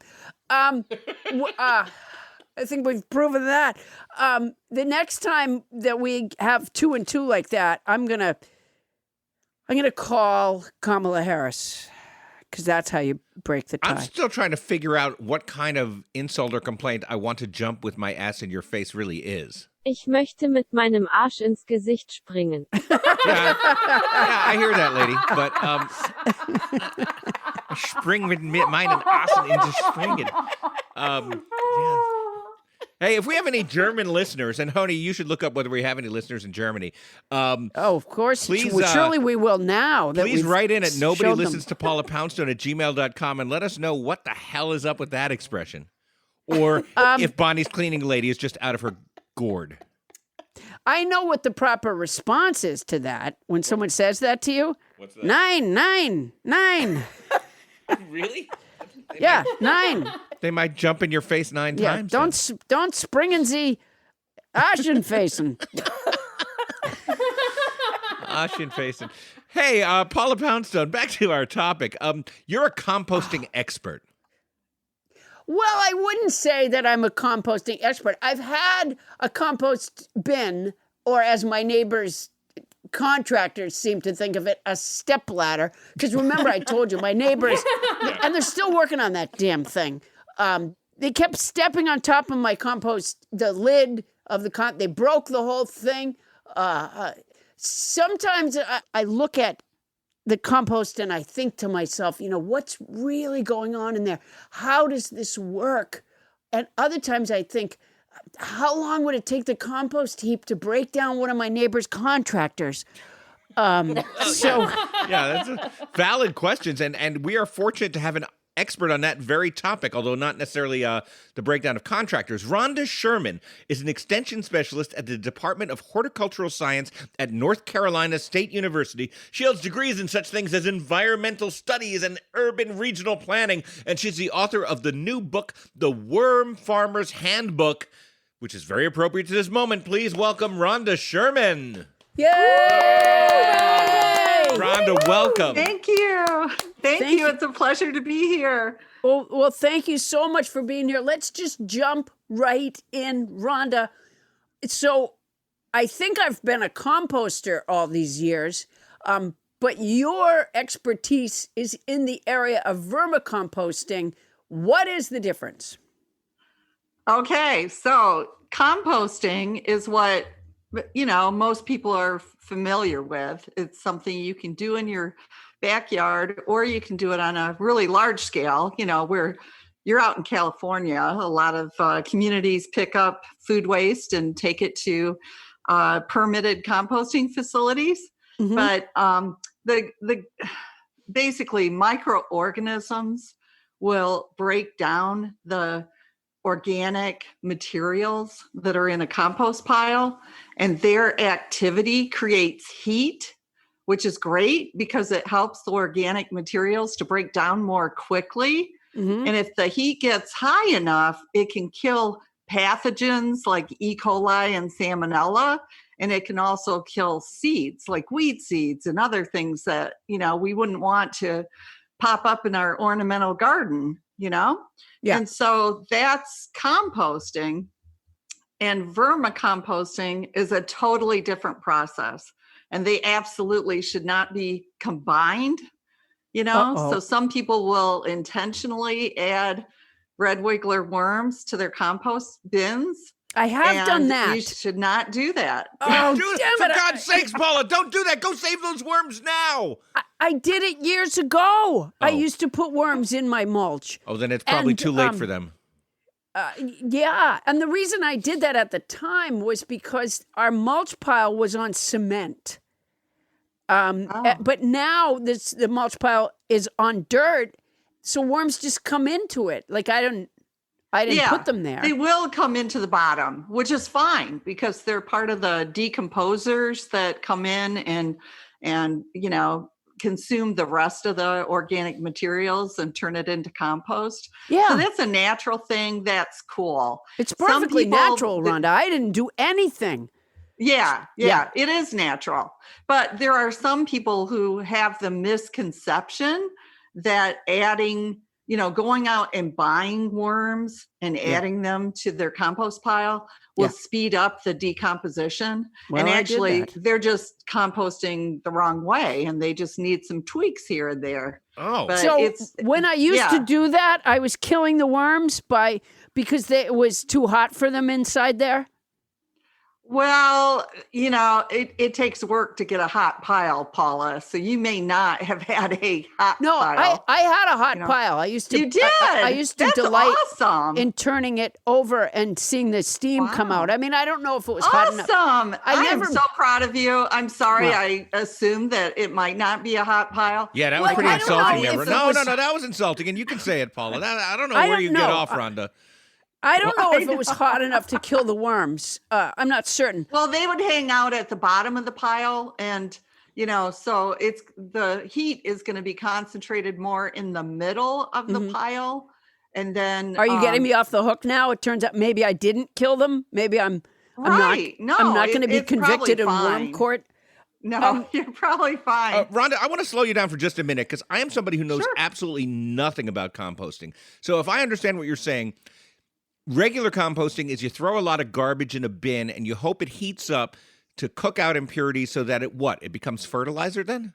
I think we've proven that. The next time that we have 2 and 2 like that, I'm gonna call Kamala Harris, because that's how you break the tie. I'm still trying to figure out what kind of insult or complaint I want to jump with my ass in your face really is. Ich möchte mit meinem Arsch ins Gesicht springen. Yeah, I hear that, lady. But spring mit meinen Assen in the springen. Yeah. Hey, if we have any German listeners, and Honey, you should look up whether we have any listeners in Germany. Of course. Please, surely we will now. That Please we've write in at showed them. nobodylistens@gmail.com and let us know what the hell is up with that expression. Or if Bonnie's cleaning lady is just out of her gourd. I know what the proper response is to that when someone says that to you. What's that? 9, 9, 9. Really? Yeah, 9. They might jump in your face 9 Yeah, times. don't springen Sie Aschenfacen. Aschenfacen. Hey, Paula Poundstone, back to our topic. You're a composting expert. Well, I wouldn't say that I'm a composting expert. I've had a compost bin, or as my neighbors contractors seem to think of it, a step ladder. Because remember, I told you, my neighbors, and they're still working on that damn thing. They kept stepping on top of my compost, the lid of the they broke the whole thing. Sometimes I look at the compost and I think to myself, what's really going on in there? How does this work? And other times I think, how long would it take the compost heap to break down one of my neighbor's contractors? Yeah, that's valid questions. And we are fortunate to have an expert on that very topic, although not necessarily the breakdown of contractors. Rhonda Sherman is an extension specialist at the Department of Horticultural Science at North Carolina State University. She holds degrees in such things as environmental studies and urban regional planning, and she's the author of the new book, The Worm Farmer's Handbook, which is very appropriate to this moment. Please welcome Rhonda Sherman. Yay! Rhonda, welcome. Thank you. Thank Thank you. you. It's a pleasure to be here. Well, thank you so much for being here. Let's just jump right in, Rhonda. So I think I've been a composter all these years, but your expertise is in the area of vermicomposting. What is the difference? Okay, so composting is what, most people are familiar with. It's something you can do in your backyard, or you can do it on a really large scale, where you're out in California. A lot of communities pick up food waste and take it to permitted composting facilities. Mhm. But the basically microorganisms will break down the organic materials that are in a compost pile, and their activity creates heat, which is great because it helps the organic materials to break down more quickly. Mhm. And if the heat gets high enough, it can kill pathogens like E. coli and Salmonella, and it can also kill seeds like weed seeds and other things that, we wouldn't want to pop up in our ornamental garden, Yeah. And so that's composting. And vermicomposting is a totally different process. And they absolutely should not be combined, Uh-oh. So some people will intentionally add red wiggler worms to their compost bins. I have done and that. You should not do that. Oh, Do it. damn For it. God's sakes, Paula, don't do that. Go save those worms now. I did it years ago. I Oh. used to put worms in my mulch. Oh, then it's probably And, too late for them. Yeah. And the reason I did that at the time was because our mulch pile was on cement. But now the mulch pile is on dirt. So worms just come into it. Like I didn't put them there. They will come into the bottom, which is fine because they're part of the decomposers that come in and consume the rest of the organic materials and turn it into compost. Yeah. So that's a natural thing. That's cool. It's Some perfectly people- natural, Rhonda. I didn't do anything. Yeah, it is natural. But there are some people who have the misconception that adding, going out and buying worms and adding them to their compost pile will speed up the decomposition. Well, and I did actually, that. they're just composting the wrong way and they just need some tweaks here and there. Oh. But So it's when I used to yeah. do that, I was killing the worms because it was too hot for them inside there. Well, it takes work to get a hot pile, Paula. So you may not have had a hot No, pile. I had a hot pile. I used to. You did. I used to That's delight awesome. in turning it over and seeing the steam come Wow. out. I mean, I don't know if it was hot enough. Awesome. I am never- so proud of you. I'm sorry. Well- I assumed that it might not be a hot pile. Yeah, that was Well, pretty I don't insulting. know Never. if it No, was- no, that was insulting, and you can say it, Paula. I don't know I where don't you know. get off, Rhonda. I don't know if it was hot enough to kill the worms. I'm not certain. Well, they would hang out at the bottom of the pile and so it's the heat is going to be concentrated more in the middle of the pile. And then Are you getting me off the hook now? It turns out maybe I didn't kill them. Maybe I'm Right. not. I'm not going to be it's probably convicted in worm fine. court. No, you're probably fine. Rhonda, I want to slow you down for just a minute because I am somebody who knows absolutely nothing about composting. So if I understand what you're saying, regular composting is you throw a lot of garbage in a bin and you hope it heats up to cook out impurities so that it becomes fertilizer then?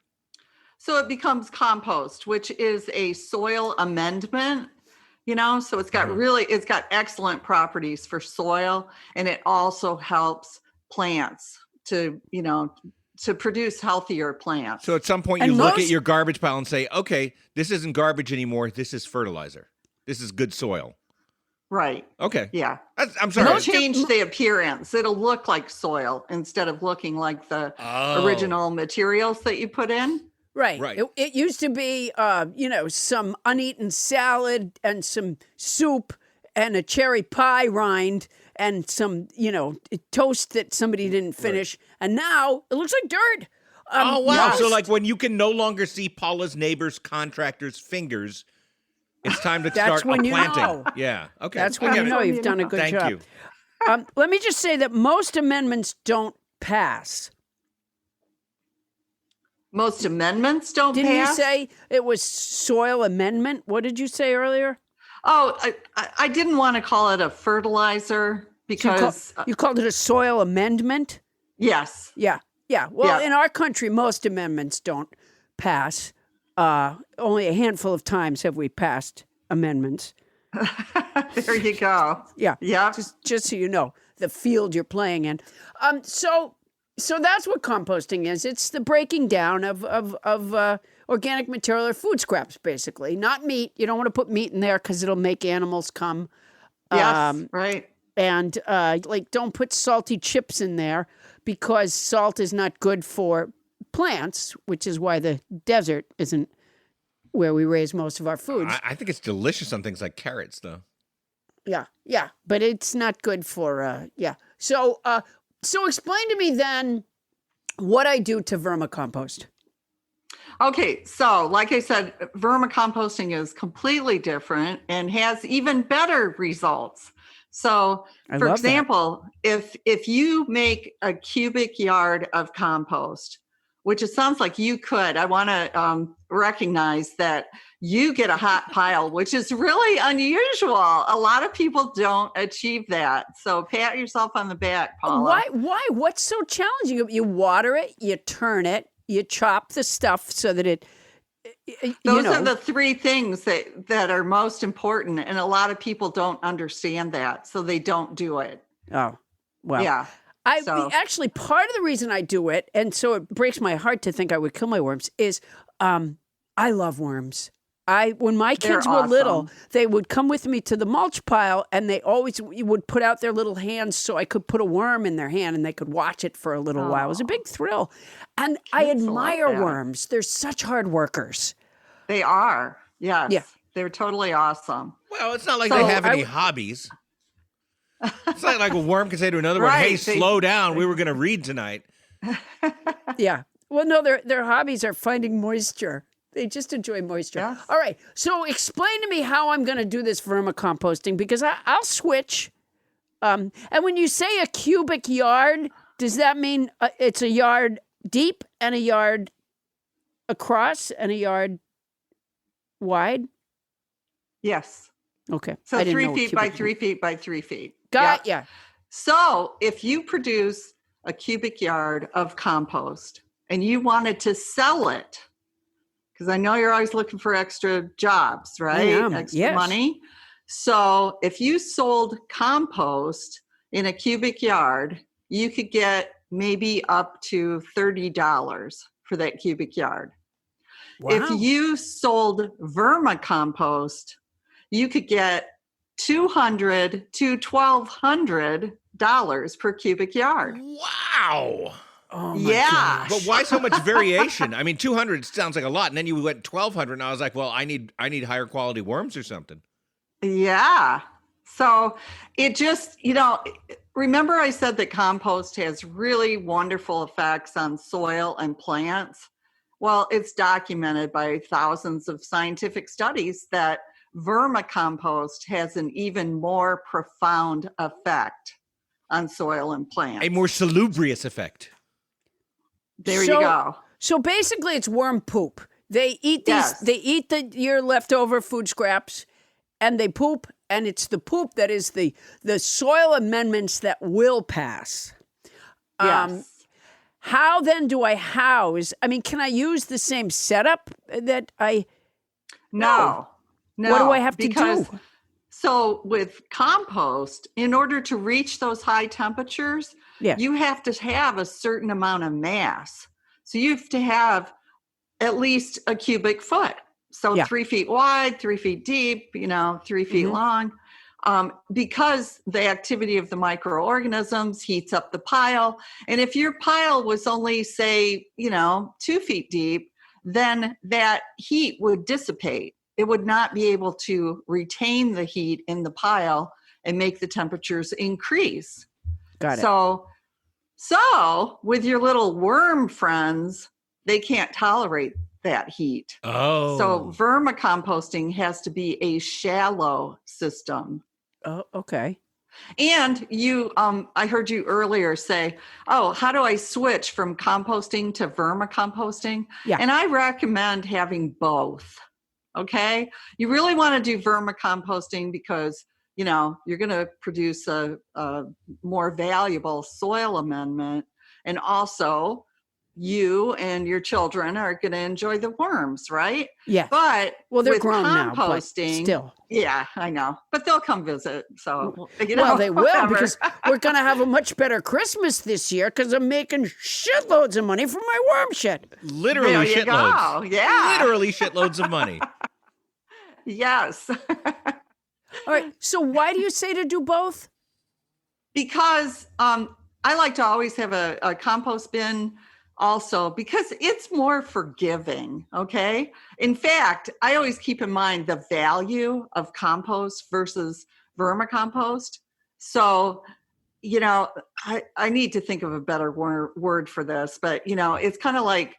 So it becomes compost, which is a soil amendment, so it's got excellent properties for soil, and it also helps plants to produce healthier plants. So at some point And you look at most- your garbage pile and say, okay, this isn't garbage anymore. This is fertilizer. This is good soil. Right. Okay. Yeah. I'm sorry. It'll change the appearance. It'll look like soil instead of looking like the original materials that you put in. Right. Right. It used to be, some uneaten salad and some soup and a cherry pie rind and some, toast that somebody didn't finish. And now it looks like dirt. Oh, wow. So most- like when you can no longer see Paula's neighbor's contractor's fingers, it's time to That's start when you planting. know. Yeah. Okay. That's I when get you it. know you've done a good Thank job. you. Let me just say that most amendments don't pass. Most amendments don't Didn't you pass. say it was soil amendment? What did you say earlier? Oh, I didn't want to call it a fertilizer because You called it a soil amendment? yes. Yeah. Yeah. Well, Yeah. in our country, most amendments don't pass. Only a handful of times have we passed amendments. There you go. Yeah. Yeah. Just so you know, the field you're playing in. So that's what composting is. It's the breaking down of organic material or food scraps, basically. Not meat. You don't want to put meat in there because it'll make animals come. Yes. Right. And like, don't put salty chips in there because salt is not good for plants, which is why the desert isn't where we raise most of our foods. I think it's delicious on things like carrots, though. Yeah, but it's not good for So explain to me then what I do to vermicompost. Okay, so like I said, vermicomposting is completely different and has even better results. So, I for love that. example, if you make a cubic yard of compost, which it sounds like you could, I want to recognize that you get a hot pile, which is really unusual. A lot of people don't achieve that. So pat yourself on the back, Paula. Why? What's so challenging? You water it, you turn it, you chop the stuff so that it. Those are the three things that are most important. And a lot of people don't understand that. So they don't do it. Oh, well. Yeah. Actually, part of the reason I do it, and so it breaks my heart to think I would kill my worms, is I love worms. When my kids They're were little, awesome. they would come with me to the mulch pile, and they always would put out their little hands so I could put a worm in their hand, and they could watch it for a little while. It was a big thrill, and I Kids like admire that. worms. They're such hard workers. They are. Yes. Yeah. They're totally awesome. Well, it's not like So they have I any would- hobbies. It's not like a worm can say to another one, "Hey, Right, they- slow down. We were going to read tonight." Yeah. Well, no, their hobbies are finding moisture. They just enjoy moisture. Yes. All right. So explain to me how I'm going to do this vermicomposting, because I'll switch. And when you say a cubic yard, does that mean it's a yard deep and a yard across and a yard wide? Yes. Okay. So I didn't 3 know what feet by cubic 3 feet by 3 feet. Got Yeah. ya. So if you produce a cubic yard of compost and you wanted to sell it, because I know you're always looking for extra jobs, right? am, Extra yes. money. So if you sold compost in a cubic yard, you could get maybe up to $30 for that cubic yard. Wow. If you sold vermicompost, you could get $200 to $1,200 per cubic yard. Wow. Oh my Yeah. gosh. But why so much variation? I mean, 200 sounds like a lot, and then you went 1,200, and I was like, well, I need higher quality worms or something. Yeah. So it just, remember I said that compost has really wonderful effects on soil and plants? Well, it's documented by thousands of scientific studies that vermicompost has an even more profound effect on soil and plants. A more salubrious effect. There So- you go. So basically, it's worm poop. They eat these. Yes. They eat your leftover food scraps, and they poop. And it's the poop that is the soil amendments that will pass. Yes. How then do I house? I mean, can I use the same setup that I? No. What do I have to because- do? So with compost, in order to reach those high temperatures, Yeah. you have to have a certain amount of mass. So you have to have at least a cubic foot. So Yeah. 3 feet wide, 3 feet deep, 3 feet Mhm. long. Because the activity of the microorganisms heats up the pile. And if your pile was only, say, 2 feet deep, then that heat would dissipate. It would not be able to retain the heat in the pile and make the temperatures increase. Got it. So with your little worm friends, they can't tolerate that heat. Oh. So vermicomposting has to be a shallow system. Oh, okay. And you, I heard you earlier say, oh, how do I switch from composting to vermicomposting? Yeah. And I recommend having both. Okay. You really want to do vermicomposting because, you're going to produce a more valuable soil amendment. And also, you and your children are going to enjoy the worms, right? Yeah. But they're with grown now, but composting, still. Yeah, I know. But they'll come visit. So, Well, they will whatever. because we're going to have a much better Christmas this year because I'm making shitloads of money from my worm shit. Literally There you shitloads. go. Yeah. Literally shitloads of money. Yes. All right. So why do you say to do both? Because I like to always have a compost bin also because it's more forgiving. Okay. In fact, I always keep in mind the value of compost versus vermicompost. So, I need to think of a better word for this, but it's kind of like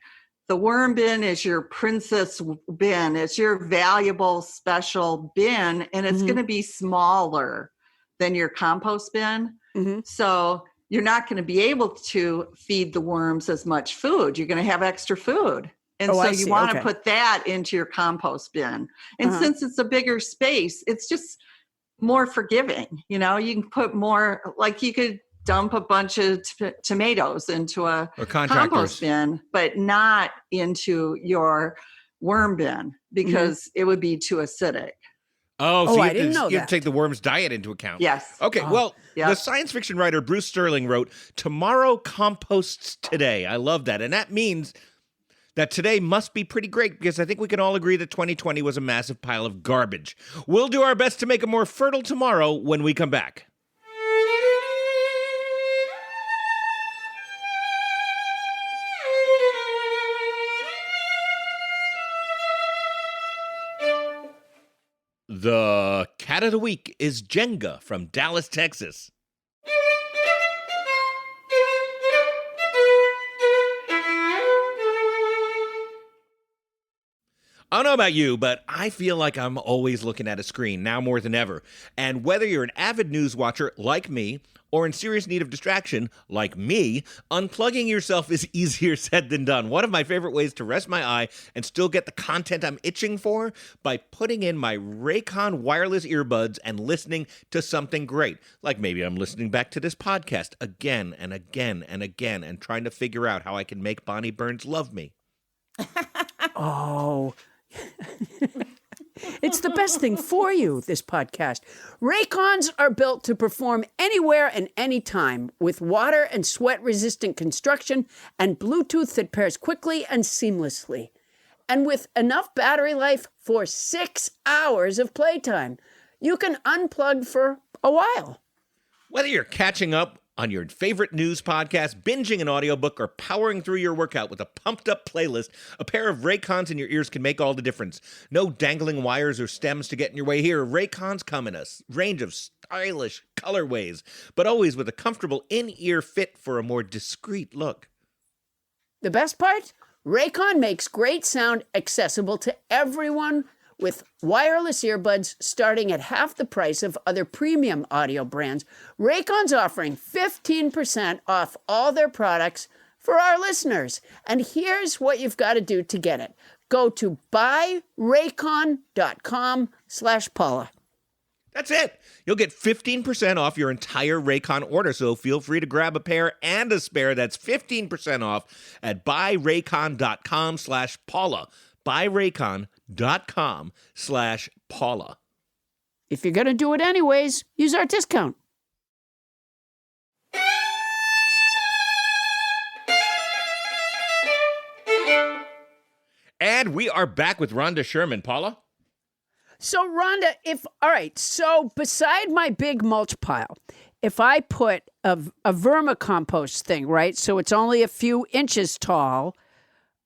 the worm bin is your princess bin. It's your valuable, special bin, and it's going to be smaller than your compost bin. Mm-hmm. So you're not going to be able to feed the worms as much food. You're going to have extra food. And so you want to put that into your compost bin. And since it's a bigger space, it's just more forgiving. You can put more, like you could dump a bunch of tomatoes into a compost bin, but not into your worm bin because it would be too acidic. Oh, so I didn't know you have that. to take the worm's diet into account. Yes. Okay, the science fiction writer Bruce Sterling wrote, "Tomorrow composts today." I love that. And that means that today must be pretty great because I think we can all agree that 2020 was a massive pile of garbage. We'll do our best to make a more fertile tomorrow when we come back. The cat of the week is Jenga from Dallas, Texas. I don't know about you, but I feel like I'm always looking at a screen, now more than ever. And whether you're an avid news watcher like me, or in serious need of distraction like me, unplugging yourself is easier said than done. One of my favorite ways to rest my eye and still get the content I'm itching for by putting in my Raycon wireless earbuds and listening to something great. Like maybe I'm listening back to this podcast again and again and again and trying to figure out how I can make Bonnie Burns love me. Oh, it's the best thing for you, this podcast. Raycons are built to perform anywhere and anytime with water and sweat-resistant construction and Bluetooth that pairs quickly and seamlessly. And with enough battery life for 6 hours of playtime, you can unplug for a while. Whether you're catching up on your favorite news podcast, binging an audiobook, or powering through your workout with a pumped-up playlist, a pair of Raycons in your ears can make all the difference. No dangling wires or stems to get in your way here. Raycons come in a range of stylish colorways, but always with a comfortable in-ear fit for a more discreet look. The best part? Raycon makes great sound accessible to everyone with wireless earbuds starting at half the price of other premium audio brands. Raycon's offering 15% off all their products for our listeners. And here's what you've got to do to get it. Go to buyraycon.com/Paula. That's it. You'll get 15% off your entire Raycon order, so feel free to grab a pair and a spare. That's 15% off at buyraycon.com/Paula. buyraycon.com/Paula. If you're going to do it anyways, use our discount. And we are back with Rhonda Sherman. Paula? So, Rhonda, so beside my big mulch pile, if I put a vermicompost thing, right, so it's only a few inches tall.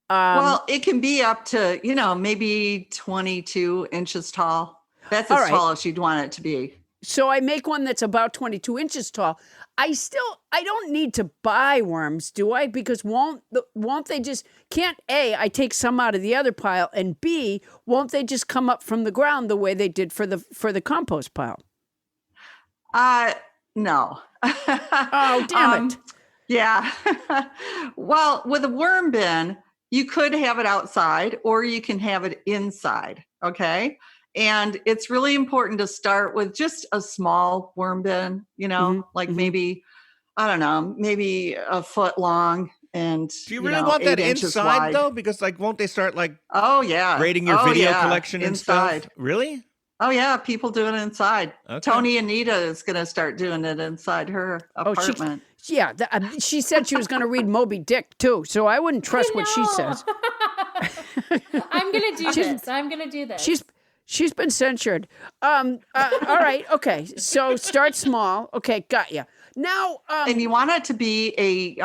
Well, it can be up to, maybe 22 inches tall. That's as tall as you'd want it to be. So I make one that's about 22 inches tall. I don't need to buy worms, do I? Because won't they just, I take some out of the other pile, and B, won't they just come up from the ground the way they did for the compost pile? No. Oh, damn it. Yeah. Well, with a worm bin, you could have it outside or you can have it inside. Okay. And it's really important to start with just a small worm bin, maybe, I don't know, maybe a foot long and Do you really want that 8 inches inside wide. though? Because won't they start Oh yeah. grading your video collection inside. and stuff? Really? Oh yeah, people do it inside. Okay. Toni Anita is going to start doing it inside her apartment. She said she was going to read Moby Dick too, so I wouldn't trust what she says. I'm going to do this. I'm going to do this. She's been censured. All right. Okay. So start small. Okay. Got you. Now, and you want it to be you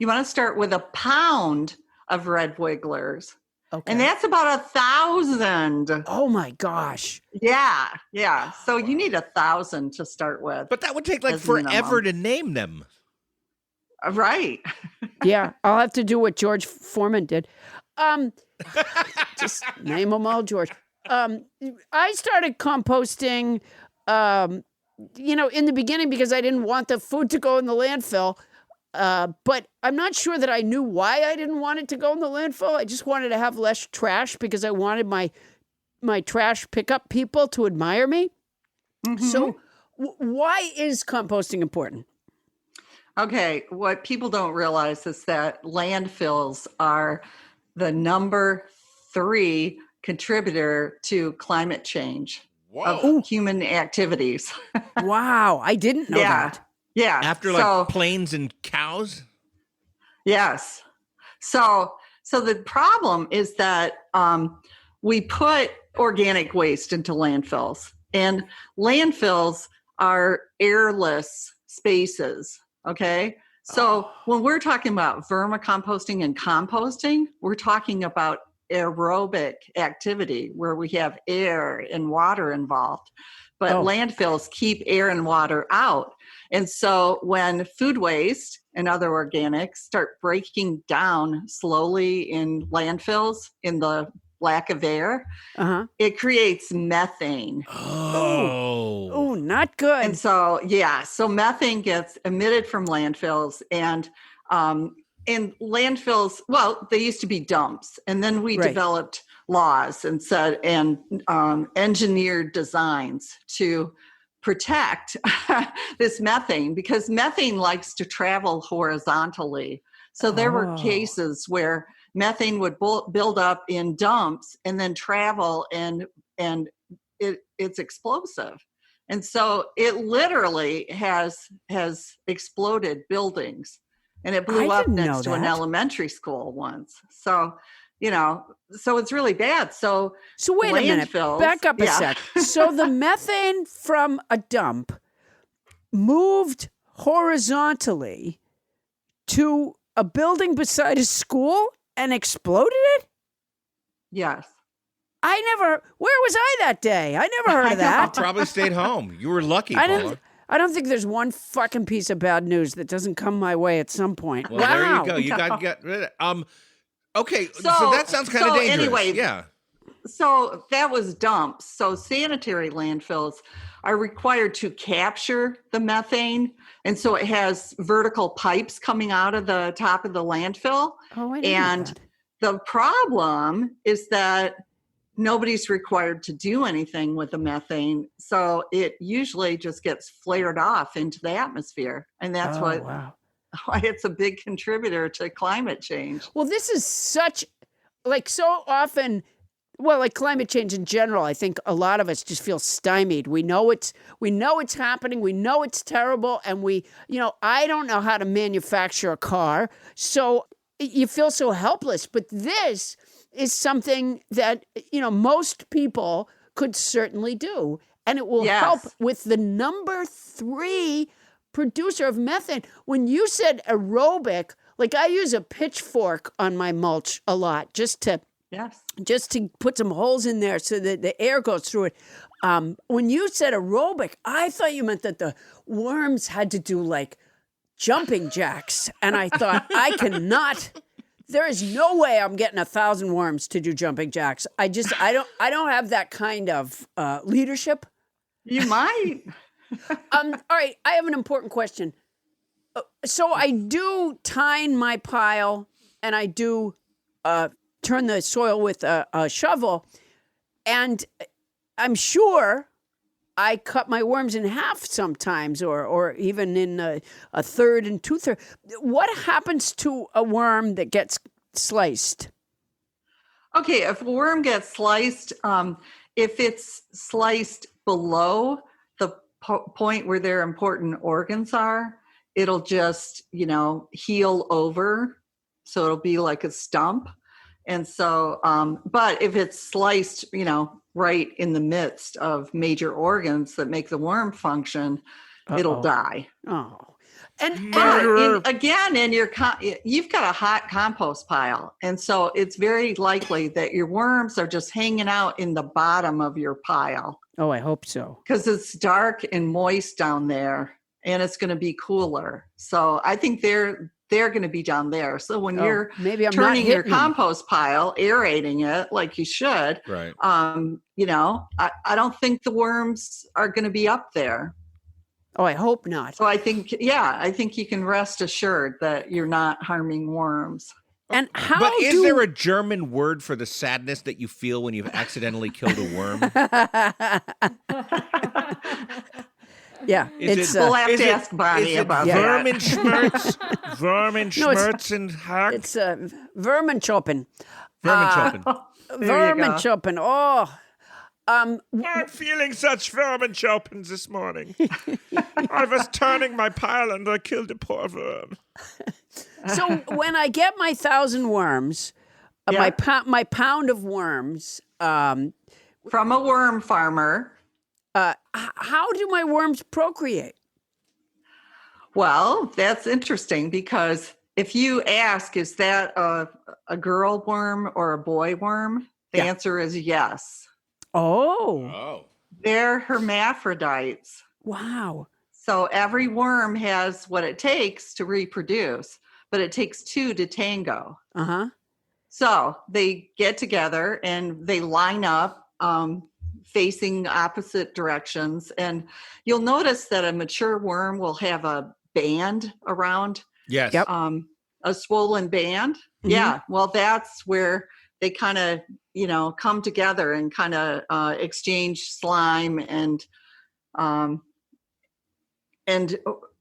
want to start with a pound of red wigglers. okay. And that's about 1,000. Oh my gosh. Yeah. Yeah. So you need 1,000 to start with. But that would take As forever minimum. to name them. Right. Yeah. I'll have to do what George Foreman did. Just name them all, George. I started composting, in the beginning because I didn't want the food to go in the landfill. But I'm not sure that I knew why I didn't want it to go in the landfill. I just wanted to have less trash because I wanted my trash pickup people to admire me. Mm-hmm. So why is composting important? Okay. What people don't realize is that landfills are the number 3 contributor to climate change of human activities. Wow. I didn't know that. Yeah. After planes and cows? Yes. So the problem is that we put organic waste into landfills, and landfills are airless spaces. Okay. So when we're talking about vermicomposting and composting, we're talking about aerobic activity where we have air and water involved. But landfills keep air and water out. And so when food waste and other organics start breaking down slowly in landfills in the lack of air, it creates methane. Oh, not good. And so, so methane gets emitted from landfills, and landfills, well, they used to be dumps. And then we developed laws and engineered designs to protect this methane, because methane likes to travel horizontally. So there were cases where methane would build up in dumps and then travel, and it's explosive. And so it literally has exploded buildings, and it blew up next to an elementary school once. So, so it's really bad. So wait a minute, back up a sec. So the methane from a dump moved horizontally to a building beside a school and exploded it? Yes. Where was I that day? I never heard of that. Probably stayed home. You were lucky, Paula. I don't think there's one fucking piece of bad news that doesn't come my way at some point. Well, there you go. You got to get rid of okay, so that sounds kind of dangerous. Anyway, yeah. So that was dumps. So sanitary landfills are required to capture the methane. And so it has vertical pipes coming out of the top of the landfill. Oh, I didn't know that. The problem is that nobody's required to do anything with the methane. So it usually just gets flared off into the atmosphere. And that's why it's a big contributor to climate change. Well, this is so often, climate change in general, I think a lot of us just feel stymied. We know it's happening. We know it's terrible. And I don't know how to manufacture a car. So you feel so helpless. But this is something that, most people could certainly do. And it will help with the number 3 producer of methane. When you said aerobic, I use a pitchfork on my mulch a lot just to put some holes in there so that the air goes through it. When you said aerobic, I thought you meant that the worms had to do jumping jacks. And I thought, there is no way I'm getting 1,000 worms to do jumping jacks. I don't have that kind of leadership. You might. All right, I have an important question. So I do tine my pile, and I do turn the soil with a shovel, and I'm sure I cut my worms in half sometimes, or even in a third and two-thirds. What happens to a worm that gets sliced? Okay, if a worm gets sliced, if it's sliced below the point where their important organs are, it'll just, heal over. So it'll be like a stump. And so, but if it's sliced, right in the midst of major organs that make the worm function, it'll die. Oh. And But in your you've got a hot compost pile, and so it's very likely that your worms are just hanging out in the bottom of your pile. Oh, I hope so. Because it's dark and moist down there, and it's going to be cooler. So I think they're going to be down there. So when you're maybe I'm turning not your compost pile, aerating it like you should, Right. I don't think the worms are going to be up there. Oh, I hope not. So I think you can rest assured that you're not harming worms. And how But is there a German word for the sadness that you feel when you've accidentally killed a worm? Yeah, We'll have to ask Bonnie about that. Vermenschmerz? Vermenschmerzenhack? it's Vermicomposting. Vermicomposting. Vermicomposting. Oh. I'm feeling such verminchopins this morning. I was turning my pile and I killed a poor worm. So when I get my 1,000 worms, my pound of worms, from a worm farmer. how do my worms procreate? Well, that's interesting because if you ask, is that a girl worm or a boy worm? The answer is yes. Oh. They're hermaphrodites. Wow. So every worm has what it takes to reproduce, but it takes two to tango. Uh-huh. So they get together and they line up facing opposite directions. And you'll notice that a mature worm will have a band around. Yes. Yep. A swollen band. Mm-hmm. Yeah. Well, that's where they kind of, come together and kind of exchange slime and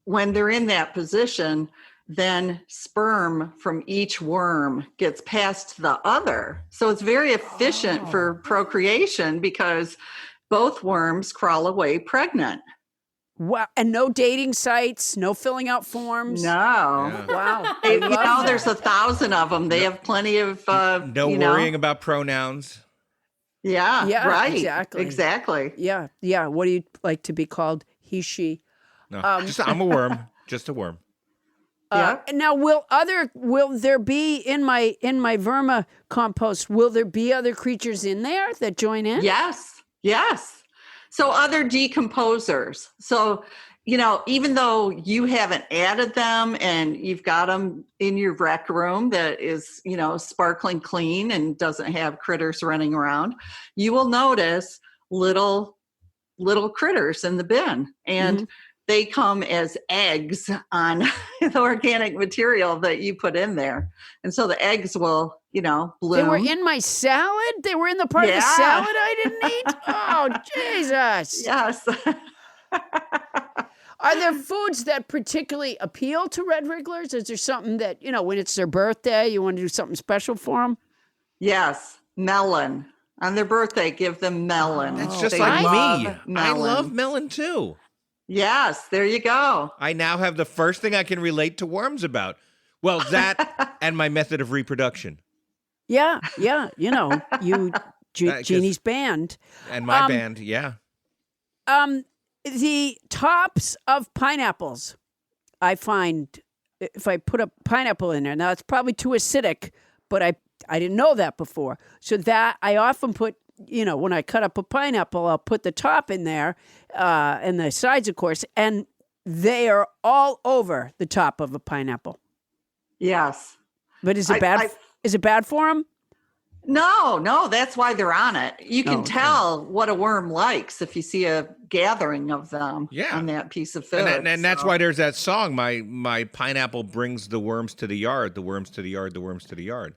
when they're in that position, then sperm from each worm gets passed to the other. So it's very efficient for procreation because both worms crawl away pregnant. Wow. And no dating sites, no filling out forms. No. Yeah. Wow. I love that. There's 1,000 of them. They have plenty of, No worrying about pronouns. Yeah, Yeah, right. exactly. Yeah. Yeah. What do you like to be called? He, she. No, I'm a worm. Just a worm. Now, will there be in my vermicompost? Will there be other creatures in there that join in? Yes. So other decomposers. So, even though you haven't added them and you've got them in your rec room that is, sparkling clean and doesn't have critters running around, you will notice little critters in the bin. And they come as eggs on the organic material that you put in there. And so the eggs will, bloom. They were in my salad? They were in the part of the salad I didn't eat? Oh, Jesus. Yes. Are there foods that particularly appeal to red wrigglers? Is there something that, when it's their birthday, you want to do something special for them? Yes. Melon. On their birthday, give them melon. That's just They like love me. melon. I love melon too. Yes, there you go. I now have the first thing I can relate to worms about. Well, that and my method of reproduction. Yeah. Jeannie's band. And my band, yeah. The tops of pineapples, I find, if I put a pineapple in there, now it's probably too acidic, but I didn't know that before. So that I often put, when I cut up a pineapple, I'll put the top in there, and the sides, of course, and they are all over the top of a pineapple. Yes. But is it bad? Is it bad for them? No, that's why they're on it. You can Oh, okay. tell what a worm likes if you see a gathering of them Yeah. on that piece of food. And that's so. why there's that song, my pineapple brings the worms to the yard, the worms to the yard, the worms to the yard.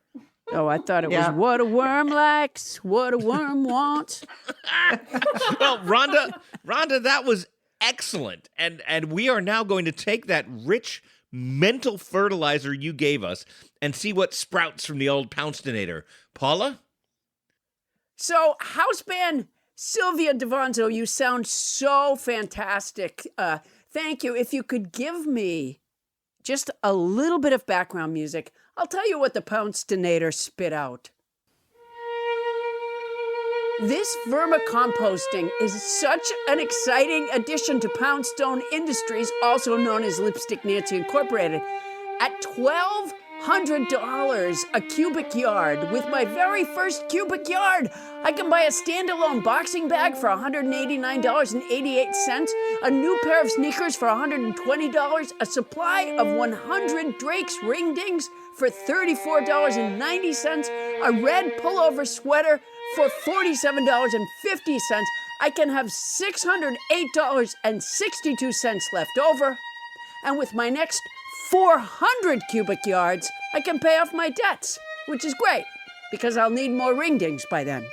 Oh, I thought it Yeah. was what a worm likes, what a worm wants. Well, Rhonda, that was excellent. And we are now going to take that rich mental fertilizer you gave us and see what sprouts from the old Poundstonator. Paula? So, house band Sylvia D'Avanzo, you sound so fantastic. Thank you. If you could give me just a little bit of background music, I'll tell you what the Poundstonator spit out. This vermicomposting is such an exciting addition to Poundstone Industries, also known as Lipstick Nancy Incorporated. At $1,200 a cubic yard, with my very first cubic yard, I can buy a standalone boxing bag for $189.88, a new pair of sneakers for $120, a supply of 100 Drake's ring dings for $34.90, a red pullover sweater for $47.50. I can have $608.62 left over. And with my next 400 cubic yards, I can pay off my debts, which is great because I'll need more ring dings by then.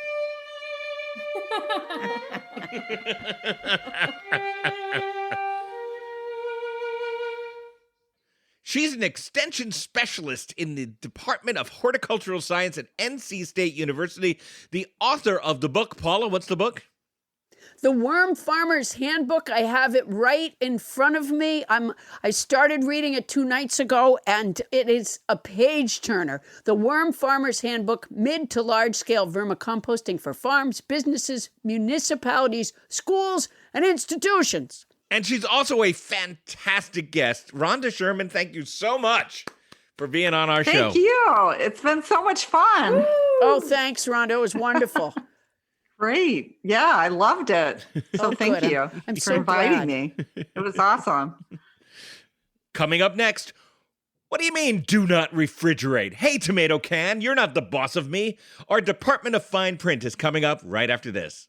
She's an extension specialist in the Department of Horticultural Science at NC State University, the author of the book. Paula, what's the book? The Worm Farmer's Handbook, I have it right in front of me. I started reading it 2 nights ago, and it is a page turner. The Worm Farmer's Handbook, mid to large scale vermicomposting for farms, businesses, municipalities, schools, and institutions. And she's also a fantastic guest. Rhonda Sherman, thank you so much for being on our show. Thank you. It's been so much fun. Oh, thanks, Rhonda. It was wonderful. Great. Yeah, I loved it. So Oh, thank good. you I'm for so inviting glad. me. It was awesome. Coming up next, what do you mean, do not refrigerate? Hey, tomato can, you're not the boss of me. Our Department of Fine Print is coming up right after this.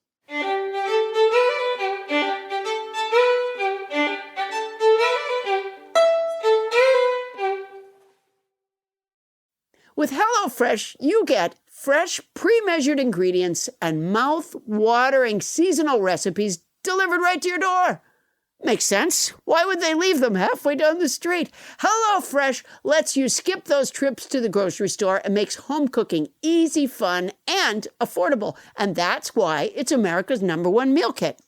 With HelloFresh, you get fresh, pre-measured ingredients and mouth-watering seasonal recipes delivered right to your door. Makes sense. Why would they leave them halfway down the street? HelloFresh lets you skip those trips to the grocery store and makes home cooking easy, fun, and affordable. And that's why it's America's #1 meal kit.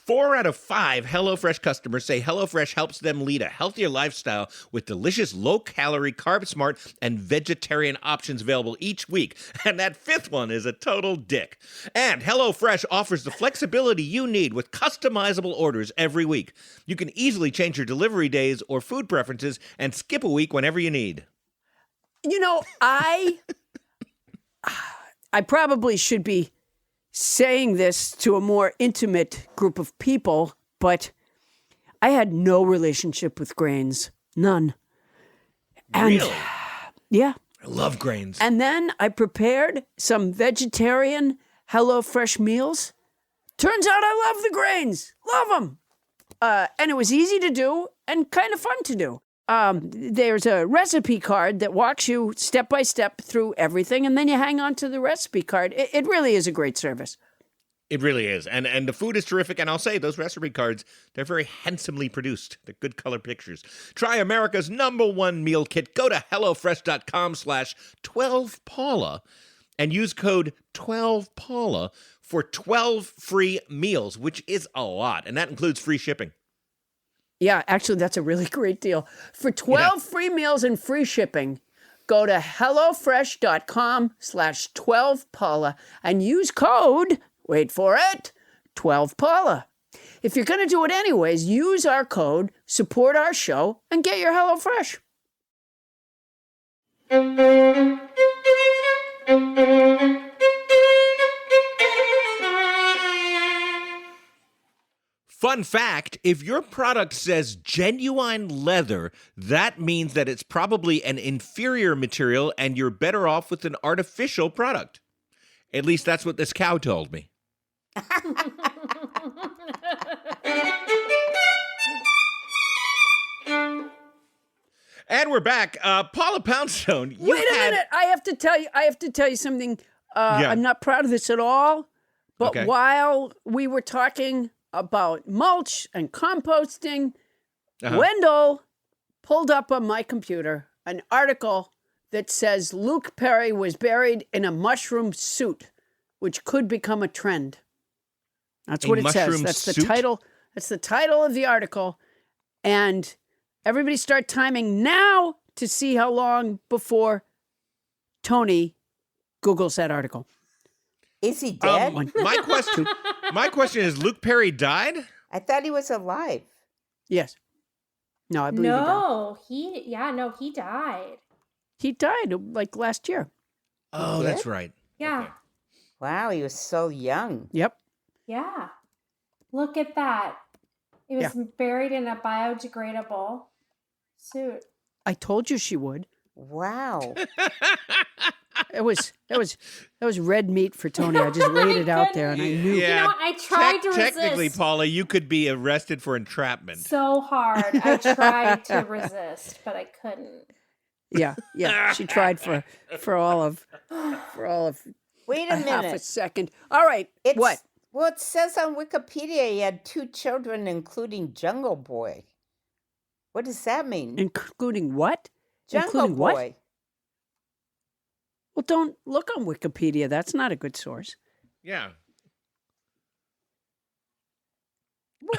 4 out of 5 HelloFresh customers say HelloFresh helps them lead a healthier lifestyle with delicious, low-calorie, carb-smart, and vegetarian options available each week. And that 5th one is a total dick. And HelloFresh offers the flexibility you need with customizable orders every week. You can easily change your delivery days or food preferences and skip a week whenever you need. You know, I probably should be saying this to a more intimate group of people, but I had no relationship with grains. None. And Really? yeah. I love grains. And then I prepared some vegetarian HelloFresh meals. Turns out I love the grains. Love them. And it was easy to do and kind of fun to do. There's a recipe card that walks you step by step through everything, and then you hang on to the recipe card. It really is a great service. It really is. And the food is terrific. And I'll say those recipe cards, they're very handsomely produced. They're good color pictures. Try America's #1 meal kit. Go to HelloFresh.com/12Paula and use code 12Paula for 12 free meals, which is a lot. And that includes free shipping. Yeah, actually, that's a really great deal. For 12 free meals and free shipping, go to HelloFresh.com/12Paula and use code, wait for it, 12Paula. If you're going to do it anyways, use our code, support our show, and get your HelloFresh. Fun fact, if your product says genuine leather, that means that it's probably an inferior material and you're better off with an artificial product. At least that's what this cow told me. And we're back. Paula Poundstone, Wait a minute. I have to tell you something. I'm not proud of this at all. But Okay. while we were talking about mulch and composting, Uh-huh. Wendell pulled up on my computer an article that says Luke Perry was buried in a mushroom suit, which could become a trend. That's A what it says. mushroom That's the suit? title. That's the title of the article. And everybody start timing now to see how long before Toni Googles that article. Is he dead? My question is, Luke Perry died? I thought he was alive. Yes. No, I believe he died. He died. He died like last year. Oh, did? that's right. Yeah. Okay. Wow, he was so young. Yep. Yeah. Look at that. He was buried in a biodegradable suit. I told you she would. Wow. That was red meat for Toni. I just laid it out there, and I knew. Yeah. I tried to resist. Technically, Paula, you could be arrested for entrapment. So hard. I tried to resist, but I couldn't. Yeah. She tried for all of Wait a half a minute. second. All right. What? Well, it says on Wikipedia he had 2 children, including Jungle Boy. What does that mean? Including what? Jungle Including what? Boy. Well, don't look on Wikipedia. That's not a good source. Yeah.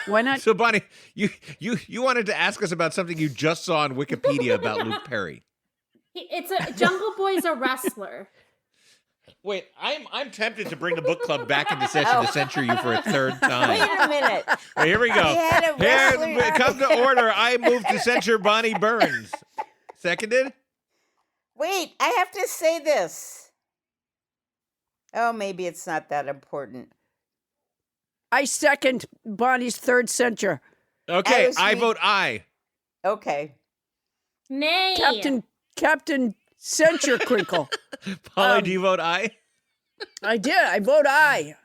Why not? So, Bonnie, you wanted to ask us about something you just saw on Wikipedia about Luke Perry. Jungle Boy's a wrestler. Wait, I'm tempted to bring the book club back into session to censure you for a third time. Wait a minute. Well, here we go. He had a wrestler- Here, come to order. I move to censure Bonnie Burns. Seconded? Wait, I have to say this. Oh, maybe it's not that important. I second Bonnie's third censure. Okay, was I reading- vote aye. Okay. Nay. Captain Censure Crinkle. Paula, do you vote aye? I did. I vote aye.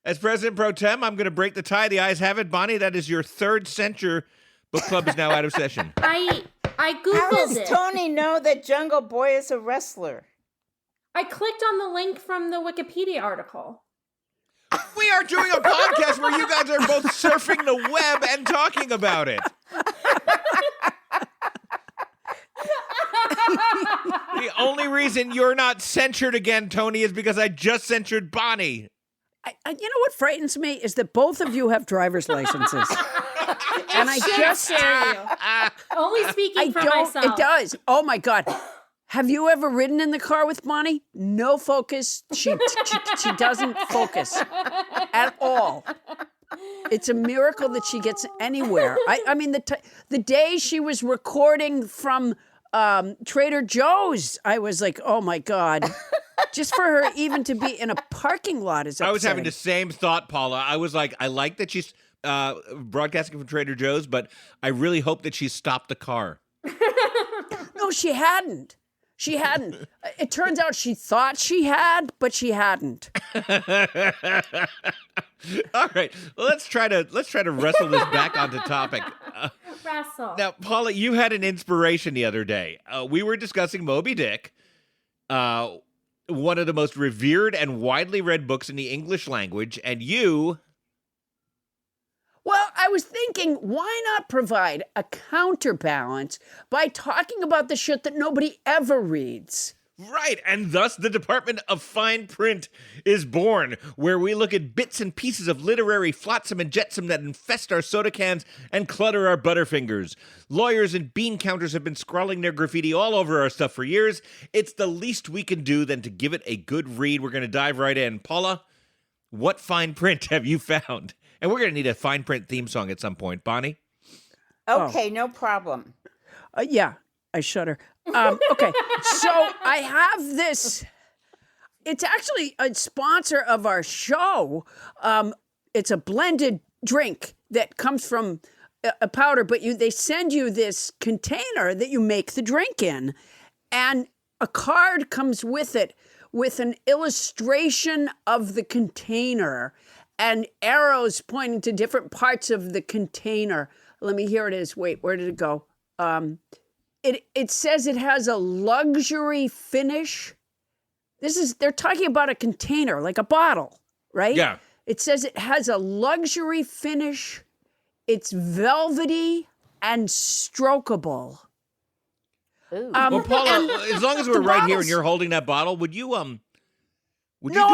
As President Pro Tem, I'm going to break the tie. The ayes have it. Bonnie, that is your third censure. Book club is now out of session. I How Googled does it. Toni know that Jungle Boy is a wrestler? I clicked on the link from the Wikipedia article. We are doing a podcast where you guys are both surfing the web and talking about it. The only reason you're not censured again, Toni, is because I just censured Bonnie. You know what frightens me is that both of you have driver's licenses. And I just Scare you. Only speaking for myself. It does. Oh my God. Have you ever ridden in the car with Bonnie? No focus. She doesn't focus at all. It's a miracle that she gets anywhere. I mean, the day she was recording from Trader Joe's, I was like, oh my God. Just for her even to be in a parking lot is upsetting. I was having the same thought, Paula. I was like, I like that she's broadcasting from Trader Joe's, but I really hope that she stopped the car. No, she hadn't. She hadn't. It turns out she thought she had, but she hadn't. All right, well, let's try to wrestle this back onto topic. Wrestle. Now, Paula, you had an inspiration the other day. We were discussing Moby Dick, one of the most revered and widely read books in the English language, and you... Well, I was thinking, why not provide a counterbalance by talking about the shit that nobody ever reads? Right, and thus the Department of Fine Print is born, where we look at bits and pieces of literary flotsam and jetsam that infest our soda cans and clutter our Butterfingers. Lawyers and bean counters have been scrawling their graffiti all over our stuff for years. It's the least we can do than to give it a good read. We're going to dive right in. Paula, what fine print have you found? And we're going to need a fine print theme song at some point. Bonnie? Okay, no problem. Yeah, I shudder. Okay, so I have this. It's actually a sponsor of our show. It's a blended drink. that comes from a powder, but they send you this container that you make the drink in, and a card comes with it with an illustration of the container and arrows pointing to different parts of the container. Here it is. Wait, where did it go? It says it has a luxury finish. They're talking about a container, like a bottle, right? Yeah. It says it has a luxury finish. It's velvety and strokeable. Well, Paula, as long as we're right here and you're holding that bottle, would you do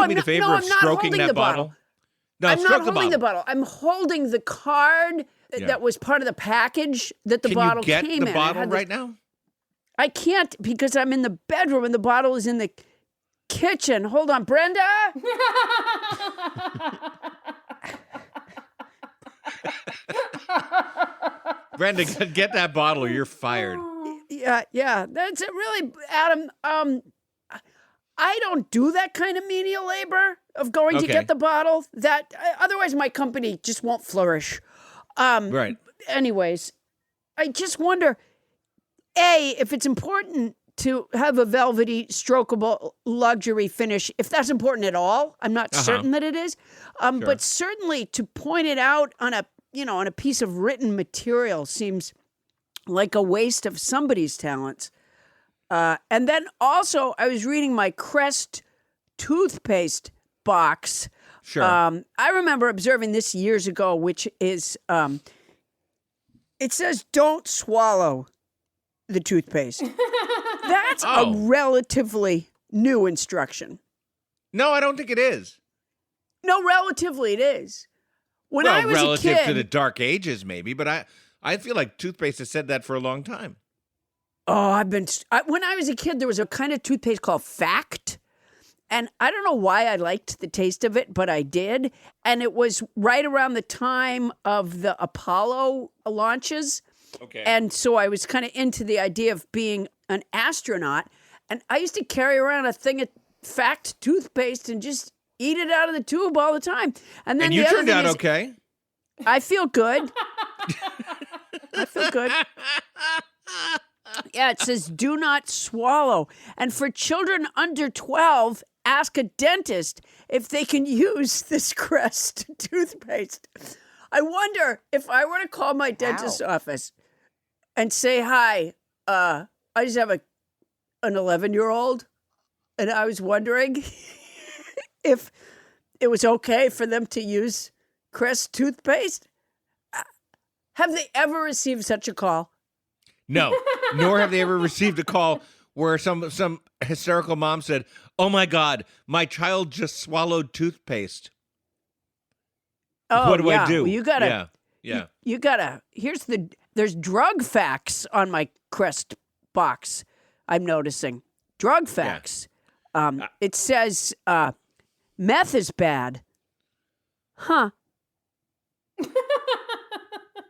me the favor of stroking that bottle? No, I'm stroke not holding the bottle. I'm holding the card that was part of the package that the bottle came in. Can you get the bottle right now? I can't because I'm in the bedroom and the bottle is in the kitchen. Hold on, Brenda. Brenda, get that bottle or you're fired. Yeah. That's it really, Adam. I don't do that kind of menial labor of going to get the bottle. Otherwise my company just won't flourish. Right. Anyways, I just wonder, if it's important to have a velvety, strokeable luxury finish, if that's important at all. I'm not certain that it is. But certainly to point it out on a piece of written material seems like a waste of somebody's talents. And then also I was reading my Crest toothpaste box. Sure. I remember observing this years ago, which is, it says don't swallow the toothpaste. That's a relatively new instruction. No, I don't think it is. No, relatively it is. When I was relative a kid, to the dark ages, maybe, but I feel like toothpaste has said that for a long time. Oh, when I was a kid, there was a kind of toothpaste called Fact. And I don't know why I liked the taste of it, but I did. And it was right around the time of the Apollo launches. Okay. And so I was kind of into the idea of being an astronaut. And I used to carry around a thing of Fact toothpaste and just eat it out of the tube all the time. And then you turned out okay. I feel good. I feel good. Yeah, it says do not swallow. And for children under 12, ask a dentist if they can use this Crest toothpaste. I wonder if I were to call my dentist's office and say, hi, I just have an 11-year-old, and I was wondering if it was okay for them to use Crest toothpaste. Have they ever received such a call? No, nor have they ever received a call where some hysterical mom said, "Oh my God, my child just swallowed toothpaste. Oh, what do I do?" Well, you gotta, yeah. You gotta. There's drug facts on my Crest box. I'm noticing drug facts. It says meth is bad. Huh?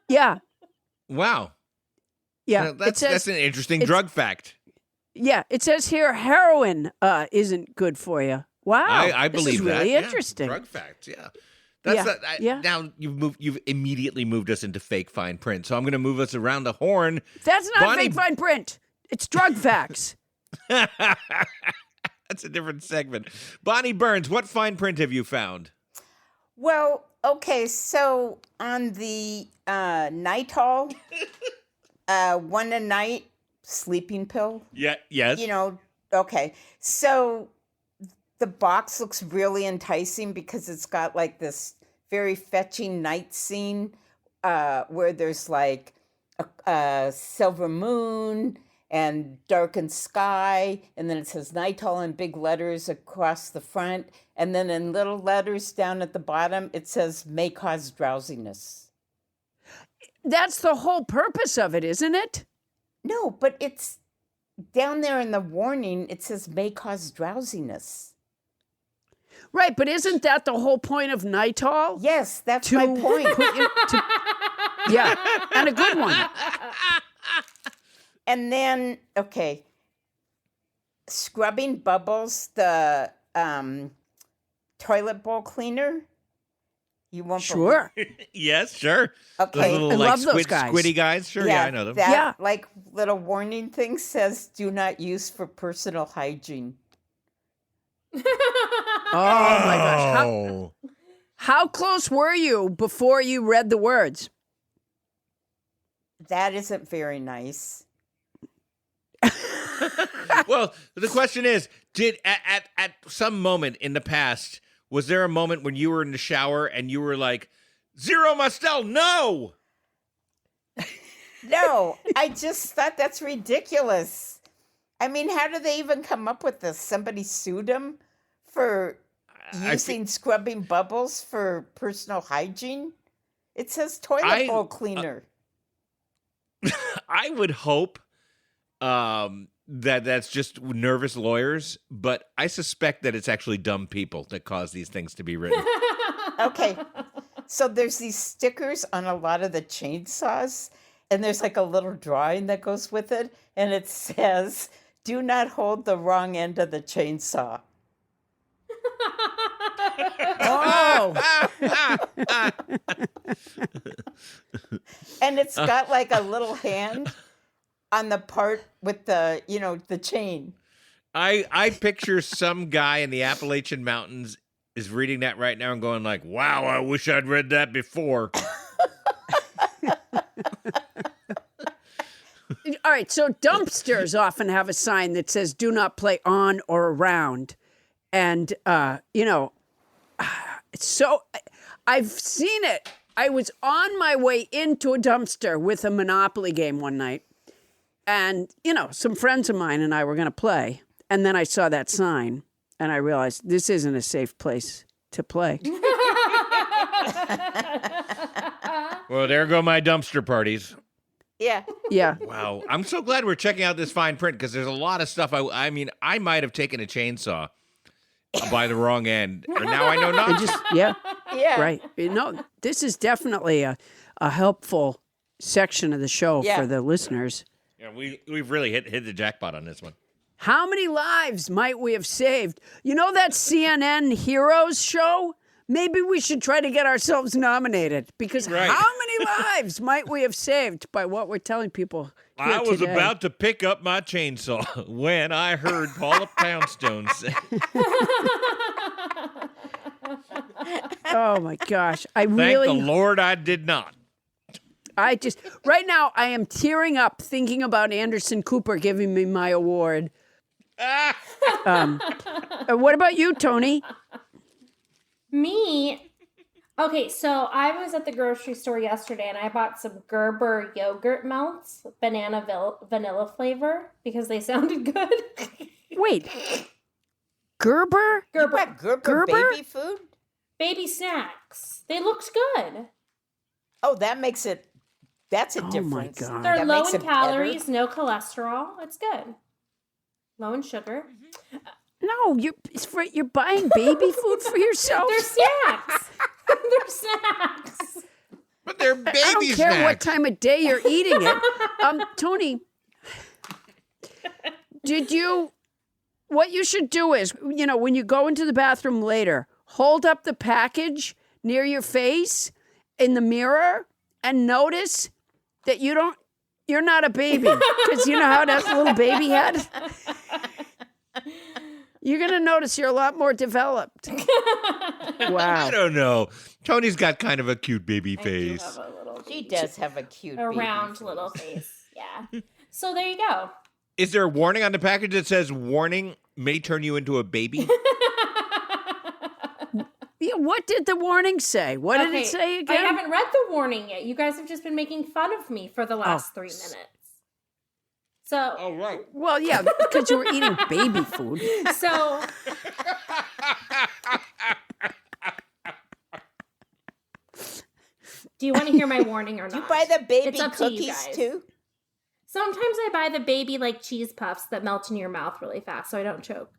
Yeah. Wow. Yeah, that's an interesting drug fact. Yeah, it says here heroin isn't good for you. Wow, I this believe is really that. interesting. Drug facts, yeah. Now you've immediately moved us into fake fine print, so I'm going to move us around the horn. That's not fake fine print. It's drug facts. That's a different segment. Bonnie Burns, what fine print have you found? Well, okay, so on the Nitol, one a night sleeping pill. Yeah. Yes. Okay. So the box looks really enticing because it's got like this very fetching night scene where there's like a silver moon and darkened sky, and then it says Nitol in big letters across the front, and then in little letters down at the bottom it says may cause drowsiness. That's the whole purpose of it, isn't it? No, but it's down there in the warning, it says may cause drowsiness. Right, but isn't that the whole point of Nitol? Yes, that's my point. Yeah, and a good one. And then, okay, scrubbing bubbles, the toilet bowl cleaner. You won't Sure. Yes, sure. Okay. Those little I like love those guys. squiddy guys. Sure, yeah, I know them. That, Yeah. like, little warning thing says, do not use for personal hygiene. Oh my gosh. Oh. How close were you before you read the words? That isn't very nice. Well, the question is, did at some moment in the past, was there a moment when you were in the shower and you were like, Zero Mustel, no? No, I just thought that's ridiculous. I mean, how do they even come up with this? Somebody sued them for using scrubbing bubbles for personal hygiene? It says toilet bowl cleaner. I would hope that that's just nervous lawyers, but I suspect that it's actually dumb people that cause these things to be written. Okay, so there's these stickers on a lot of the chainsaws, and there's like a little drawing that goes with it, and it says, do not hold the wrong end of the chainsaw. Oh. And it's got like a little hand on the part with the, the chain. I picture some guy in the Appalachian Mountains is reading that right now and going like, wow, I wish I'd read that before. All right, so dumpsters often have a sign that says "Do not play on or around," and so I've seen it. I was on my way into a dumpster with a Monopoly game one night, and some friends of mine and I were going to play, and then I saw that sign, and I realized this isn't a safe place to play. Well, there go my dumpster parties. Yeah. Yeah. Wow. I'm so glad we're checking out this fine print because there's a lot of stuff. I mean, I might have taken a chainsaw by the wrong end. And now I know not. Yeah. Yeah. Right. This is definitely a helpful section of the show for the listeners. Yeah, we've really hit the jackpot on this one. How many lives might we have saved? You know that CNN Heroes show? Maybe we should try to get ourselves nominated because Right. how many lives might we have saved by what we're telling people here I was today? about to pick up my chainsaw when I heard Paula Poundstone say, Oh my gosh. thank the Lord I did not. Right now I am tearing up thinking about Anderson Cooper giving me my award. What about you, Toni? Me? Okay, so I was at the grocery store yesterday and I bought some Gerber yogurt melts, banana vanilla flavor, because they sounded good. Wait. Gerber? You bought Gerber baby food? Baby snacks. They looked good. Oh, that's a difference. my God. They're That low makes in it calories, better. no cholesterol. It's good. Low in sugar. No, you're buying baby food for yourself? They're snacks. They're snacks. But they're baby I don't care what snacks. time of day you're eating it. Toni, what you should do is, when you go into the bathroom later, hold up the package near your face in the mirror and notice that you're not a baby. Because you know how it has a little baby head? You're going to notice you're a lot more developed. I Wow. don't know. Tony's got kind of a cute baby I face. do have a little She baby. does have a cute A baby round face. little face. Yeah. So there you go. Is there a warning on the package that says warning may turn you into a baby? Yeah, what did the warning say? What did it say again? I haven't read the warning yet. You guys have just been making fun of me for the last 3 minutes. So, Oh, right. Well, yeah, because you were eating baby food. so do you want to hear my warning or not? Do you buy the baby It's up to you cookies guys. too? Sometimes I buy the baby like cheese puffs that melt in your mouth really fast so I don't choke.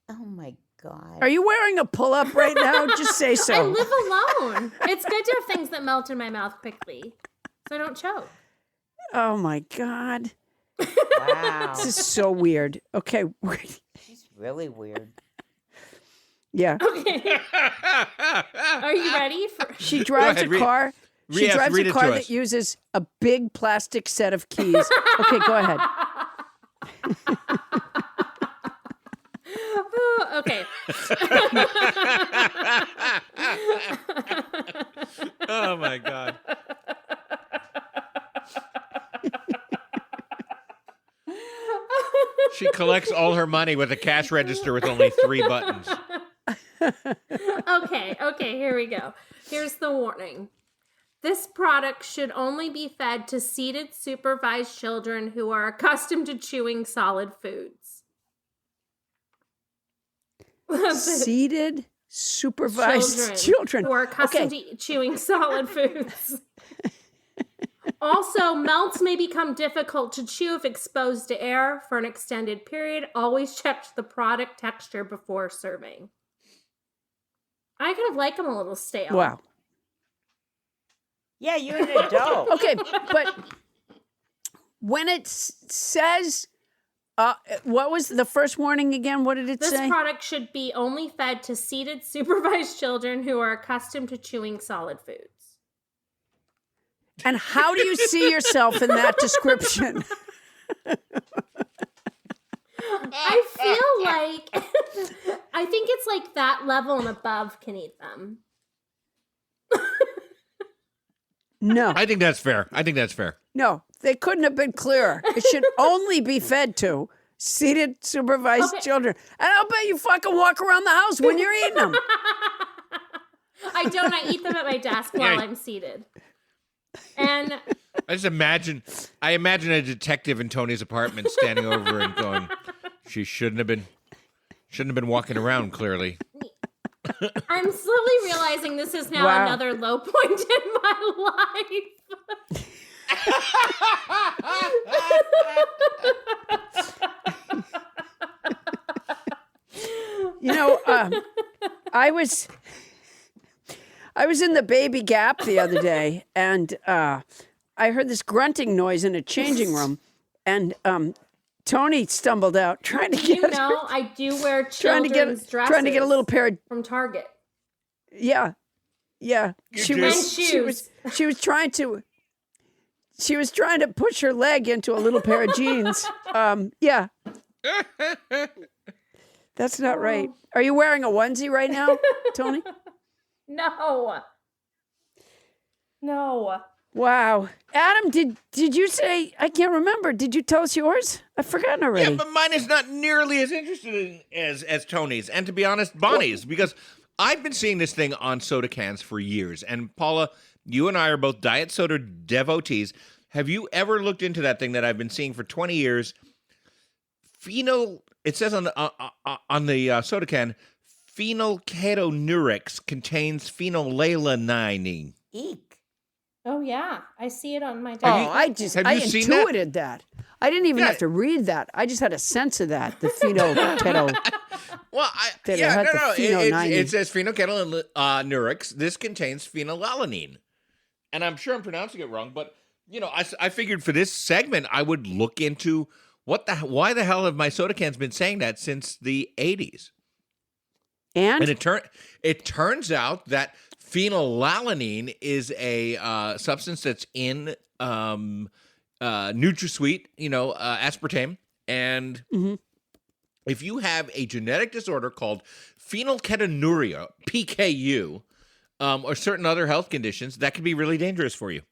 Oh my God. Are you wearing a pull-up right now? Just say I so. live alone. It's good to have things that melt in my mouth quickly so I don't choke. Oh my God. Wow. This is so weird. Okay. She's really weird. Yeah. Okay. Are you ready? She drives ahead, a car. She yes, drives read a it car to that us. uses a big plastic set of keys. Okay, go ahead. Okay. Oh my God. She collects all her money with a cash register with only 3 buttons. Okay, here we go. Here's the warning. This product should only be fed to seated, supervised children who are accustomed to chewing solid foods. Seated, supervised children. who are accustomed to chewing solid foods. Also, melts may become difficult to chew if exposed to air for an extended period. Always check the product texture before serving. I kind of like them a little stale. Wow. Yeah, you're an adult. Okay, but when it says, what was the first warning again? What did it This say? product should be only fed to seated, supervised children who are accustomed to chewing solid foods. And how do you see yourself in that description? I feel like, I think it's like that level and above can eat them. No, I think that's fair. no, they couldn't have been clearer. It should only be fed to seated, supervised children. And I'll bet you fucking walk around the house when you're eating them. I don't. I eat them at my desk while I'm seated. And I imagine a detective in Tony's apartment standing over and going, she shouldn't have been walking around, clearly. I'm slowly realizing this is now Wow. another low point in my life. You know, I was in the baby gap the other day, and I heard this grunting noise in a changing room, and Tony stumbled out trying to get You know, I do wear trying children's to dresses. get a little pair of from Target. yeah. She do? was trying to push her leg into a little pair of jeans. Yeah. That's not right. Are you wearing a onesie right now, Tony? No. Wow. Adam, did you say, I can't remember. Did you tell us yours? I've forgotten already. Yeah, but mine is not nearly as interesting as Tony's, and to be honest, Bonnie's, because I've been seeing this thing on soda cans for years. And Paula, you and I are both diet soda devotees. Have you ever looked into that thing that I've been seeing for 20 years? It says on the soda can, phenylketonuria contains phenylalanine. Eek. Oh yeah, I see it on my Oh, desk. I seen that? intuited that. I didn't even have to read that. I just had a sense of that. The phenylketo. Well, That it had the phenol-90. It says phenylketonuria. This contains phenylalanine, and I'm sure I'm pronouncing it wrong. But you know, I figured for this segment I would look into why the hell have my soda cans been saying that since the 80s? And it turns out that phenylalanine is a substance that's in NutraSweet, aspartame, and if you have a genetic disorder called phenylketonuria, PKU, or certain other health conditions, that can be really dangerous for you.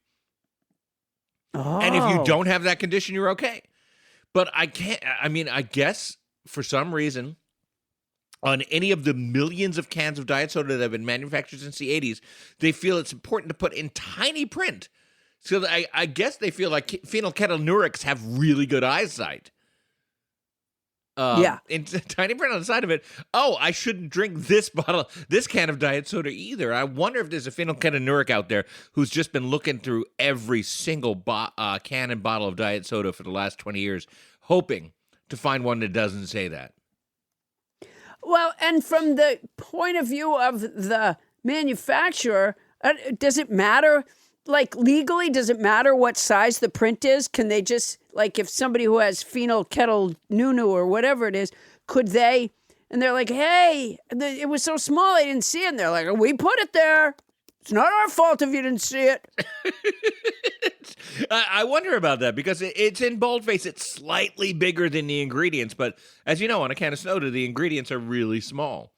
And if you don't have that condition, you're okay. But I guess for some reason, on any of the millions of cans of diet soda that have been manufactured since the 80s, they feel it's important to put in tiny print. So I guess they feel like phenylketonurics have really good eyesight. In tiny print on the side of it. Oh, I shouldn't drink this can of diet soda either. I wonder if there's a phenylketonuric out there who's just been looking through every single can and bottle of diet soda for the last 20 years, hoping to find one that doesn't say that. well, and from the point of view of the manufacturer, does it matter? Like legally, does it matter what size the print is? Can they just, like, if somebody who has phenylketonuria or whatever it is, could they, And they're like, hey, it was so small I didn't see it. And they're like, we put it there. It's not our fault if you didn't see it. I wonder about that because it's in boldface. It's slightly bigger than the ingredients, but as you know, on a can of soda, the ingredients are really small.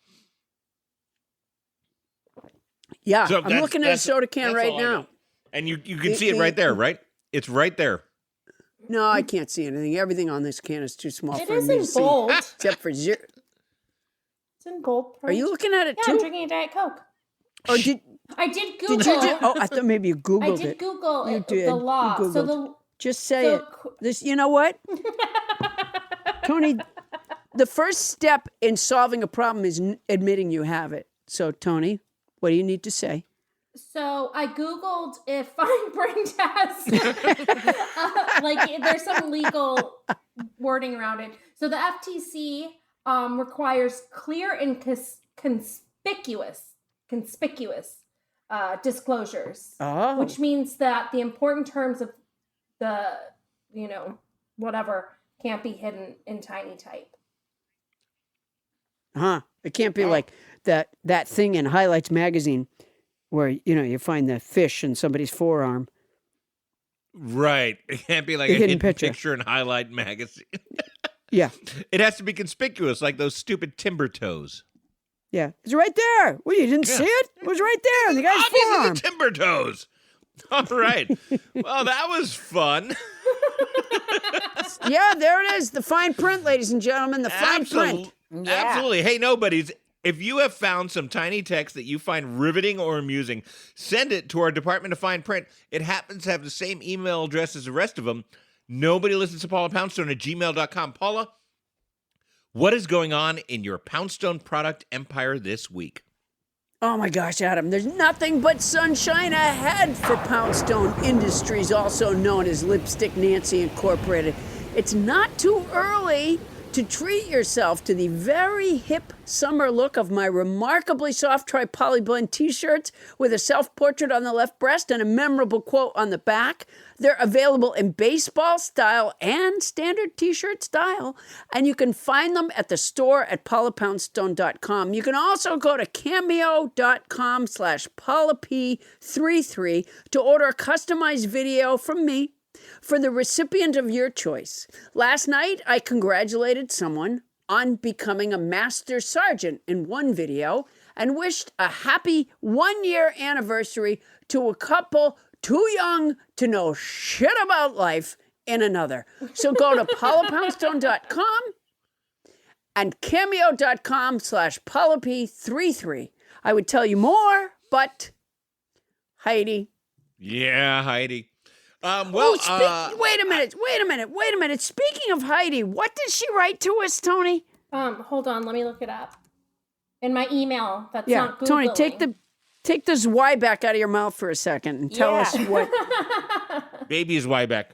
Yeah, So I'm looking at a soda can that's right all I know. now. And you can see it right there, right? It's right there. No, I can't see anything. Everything on this can is too small It for is me in to see. bold. Except for zero. It's in bold. Are you looking at it Yeah, I'm too? drinking a Diet Coke. Or did I did Google. you do? Oh, I thought maybe you Googled I did it. Google You it, did. the law. You So Googled. the Just say so it. This, you know what, Tony? The first step in solving a problem is admitting you have it. So, Tony, what do you need to say? So I Googled if fine print has, like, there's some legal wording around it. So the FTC requires clear and conspicuous disclosures, Oh, which means that the important terms of the, whatever can't be hidden in tiny type. huh? It can't be like that thing in Highlights magazine where you find the fish in somebody's forearm. Right. It can't be like The a hidden hidden picture. picture in Highlight magazine. Yeah, It has to be conspicuous, like those stupid timber toes. yeah. It's right there. Well, you didn't see it? It was right there in the guy's Obviously, forearm. the timber toes. All right. Well, that was fun. Yeah, there it is. The fine print, ladies and gentlemen. The fine print. Yeah. Absolutely. Hey, nobodies. If you have found some tiny text that you find riveting or amusing, send it to our Department of Fine Print. It happens to have the same email address as the rest of them. Nobody listens to Paula Poundstone at gmail.com. Paula, what is going on in your Poundstone product empire this week? Oh my gosh, Adam, there's nothing but sunshine ahead for Poundstone Industries, also known as Lipstick Nancy Incorporated. It's not too early to treat yourself to the very hip summer look of my remarkably soft tri-poly blend t-shirts with a self-portrait on the left breast and a memorable quote on the back. They're available in baseball style and standard t-shirt style, and you can find them at the store at paulapoundstone.com. You can also go to cameo.com/paulap33 to order a customized video from me for the recipient of your choice. Last night, I congratulated someone on becoming a master sergeant in one video and wished a happy 1-year anniversary to a couple too young to know shit about life in another. So go to paulapoundstone.com and cameo.com/paulap33. I would tell you more, but Heidi. Yeah, Heidi. Wait a minute. Speaking of Heidi, what did she write to us, Tony? Hold on, let me look it up. In my email, that's Yeah, not Googling. Tony, take this Y back out of your mouth for a second and tell us what. Baby is Wybeck.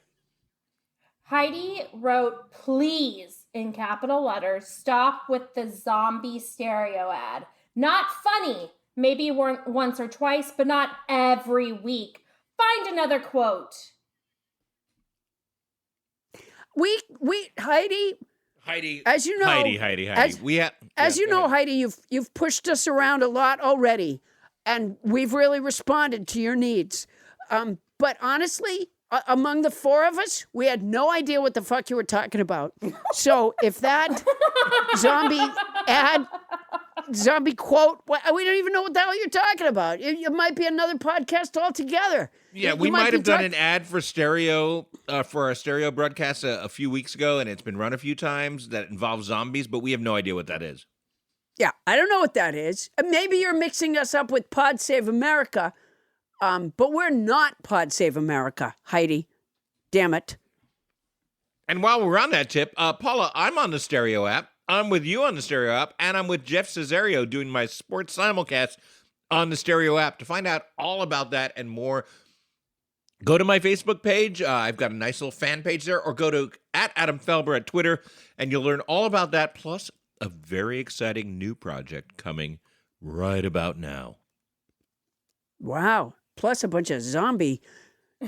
Heidi wrote, please, in capital letters, stop with the zombie stereo ad. Not funny. Maybe once or twice, but not every week. Find another quote. Heidi, as you know, Heidi. Heidi, you've pushed us around a lot already, and we've really responded to your needs. But honestly, among the four of us, we had no idea what the fuck you were talking about. So if that zombie quote, we don't even know what the hell you're talking about. It might be another podcast altogether. Yeah, You we might have done talk- an ad for stereo, for our stereo broadcast a few weeks ago, and it's been run a few times that involves zombies, but we have no idea what that is. Yeah, I don't know what that is. Maybe you're mixing us up with Pod Save America, but we're not Pod Save America, Heidi. Damn it. And while we're on that tip, Paula, I'm on the stereo app. I'm with you on the stereo app, and I'm with Jeff Cesario doing my sports simulcast on the stereo app. To find out all about that and more, go to my Facebook page. I've got a nice little fan page there, or go to @AdamFelber at Twitter, and you'll learn all about that, plus a very exciting new project coming right about now. Wow. Plus a bunch of zombie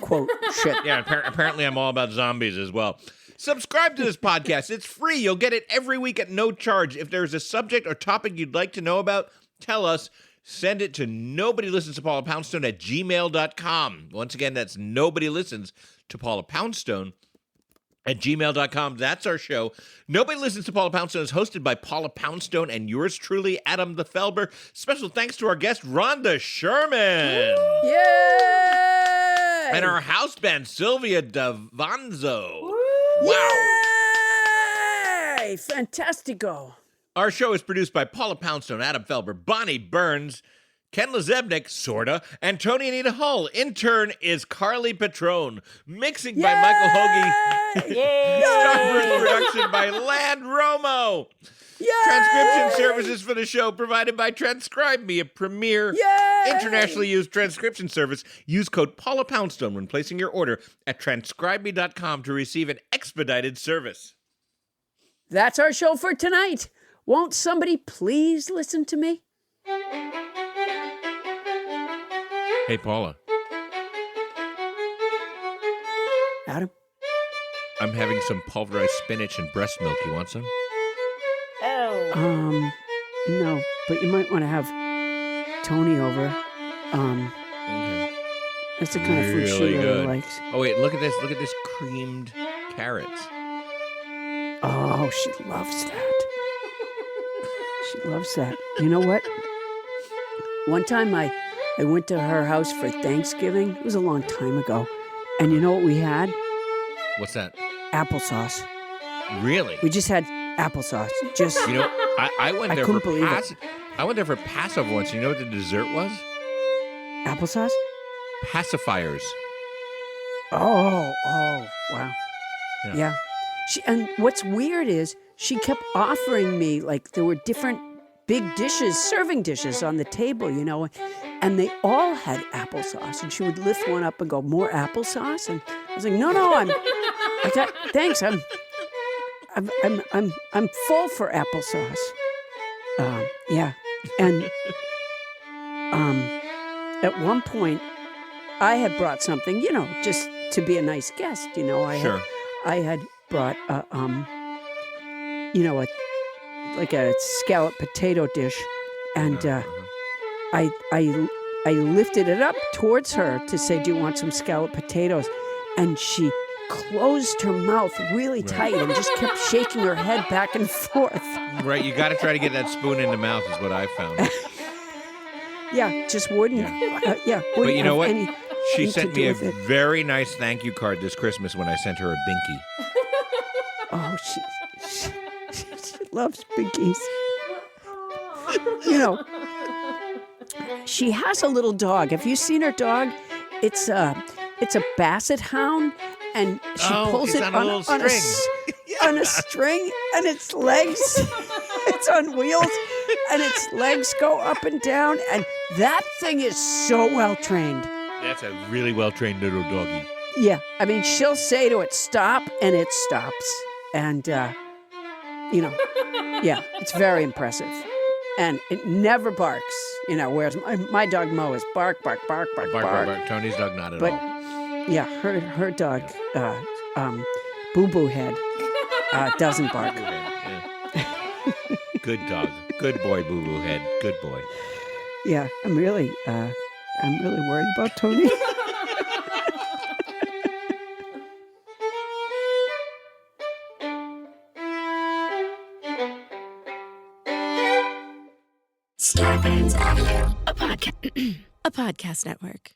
quote shit. Yeah, apparently I'm all about zombies as well. Subscribe to this podcast. It's free. You'll get it every week at no charge. If there's a subject or topic you'd like to know about, tell us. Send it to nobodylistens-to-Paula-Poundstone at gmail.com. Once again, that's nobodylistens-to-Paula-Poundstone at gmail.com. That's our show. Nobody Listens to Paula Poundstone is hosted by Paula Poundstone and yours truly, Adam the Felber. Special thanks to our guest, Rhonda Sherman. Yay! And our house band, Sylvia D'Avanzo. Wow. Yay! Fantastico. Our show is produced by Paula Poundstone, Adam Felber, Bonnie Burns, Ken Lezebnik, sorta, and Toni and Anita Hull. Intern is Carly Petrone. Mixing by Michael Hoagie. Starburst production by Land Romo. Yay! Transcription services for the show provided by Transcribe Me, a premier internationally used transcription service. Use code Paula Poundstone when placing your order at transcribeme.com to receive an expedited service. That's our show for tonight. Won't somebody please listen to me? Hey, Paula. Adam? I'm having some pulverized spinach and breast milk. You want some? Oh. No, but you might want to have Toni over. Okay. That's the kind of food she Really really good. likes. Oh, wait, look at this. Look at this creamed carrots. Oh, she loves that. She loves that. You know what? One time I went to her house for Thanksgiving. It was a long time ago. And you know what we had? What's that? Applesauce. Really? We just had applesauce. Just, You know, I went I there couldn't for believe it. I went there for Passover once. You know what the dessert was? applesauce? Pacifiers. Oh, wow. Yeah. Yeah. And what's weird is she kept offering me, like, there were different big dishes, serving dishes on the table, you know, and they all had applesauce. And she would lift one up and go, more applesauce? And I was like, no, thanks. I'm full for applesauce. Yeah. And at one point, I had brought something, you know, just to be a nice guest, you know. I had brought a scalloped potato dish, and I lifted it up towards her to say, "Do you want some scalloped potatoes?" And she closed her mouth really tight and just kept shaking her head back and forth. Right, you got to try to get that spoon in the mouth is what I found. Yeah, just wouldn't. Yeah. But wouldn't you know have what? She anything sent to me do a with it. very nice thank you card this Christmas when I sent her a binky. Oh, she loves binkies. You know, she has a little dog. Have you seen her dog? It's a basset hound, and she pulls it on a little string. On a string, and its legs, it's on wheels, and its legs go up and down, and that thing is so well trained. That's a really well-trained little doggy. Yeah, I mean, she'll say to it, stop, and it stops. And, you know, yeah, it's very impressive. And it never barks, you know, whereas my dog Mo is bark, bark, bark, bark, bark. Bark. Tony's dog not at But, all. yeah, her dog, Boo Boo Head, doesn't bark. Yeah. Good dog. Good boy, Boo Boo Head. Good boy. Yeah, I'm really worried about Toni. Scarpins Audio. A podcast network.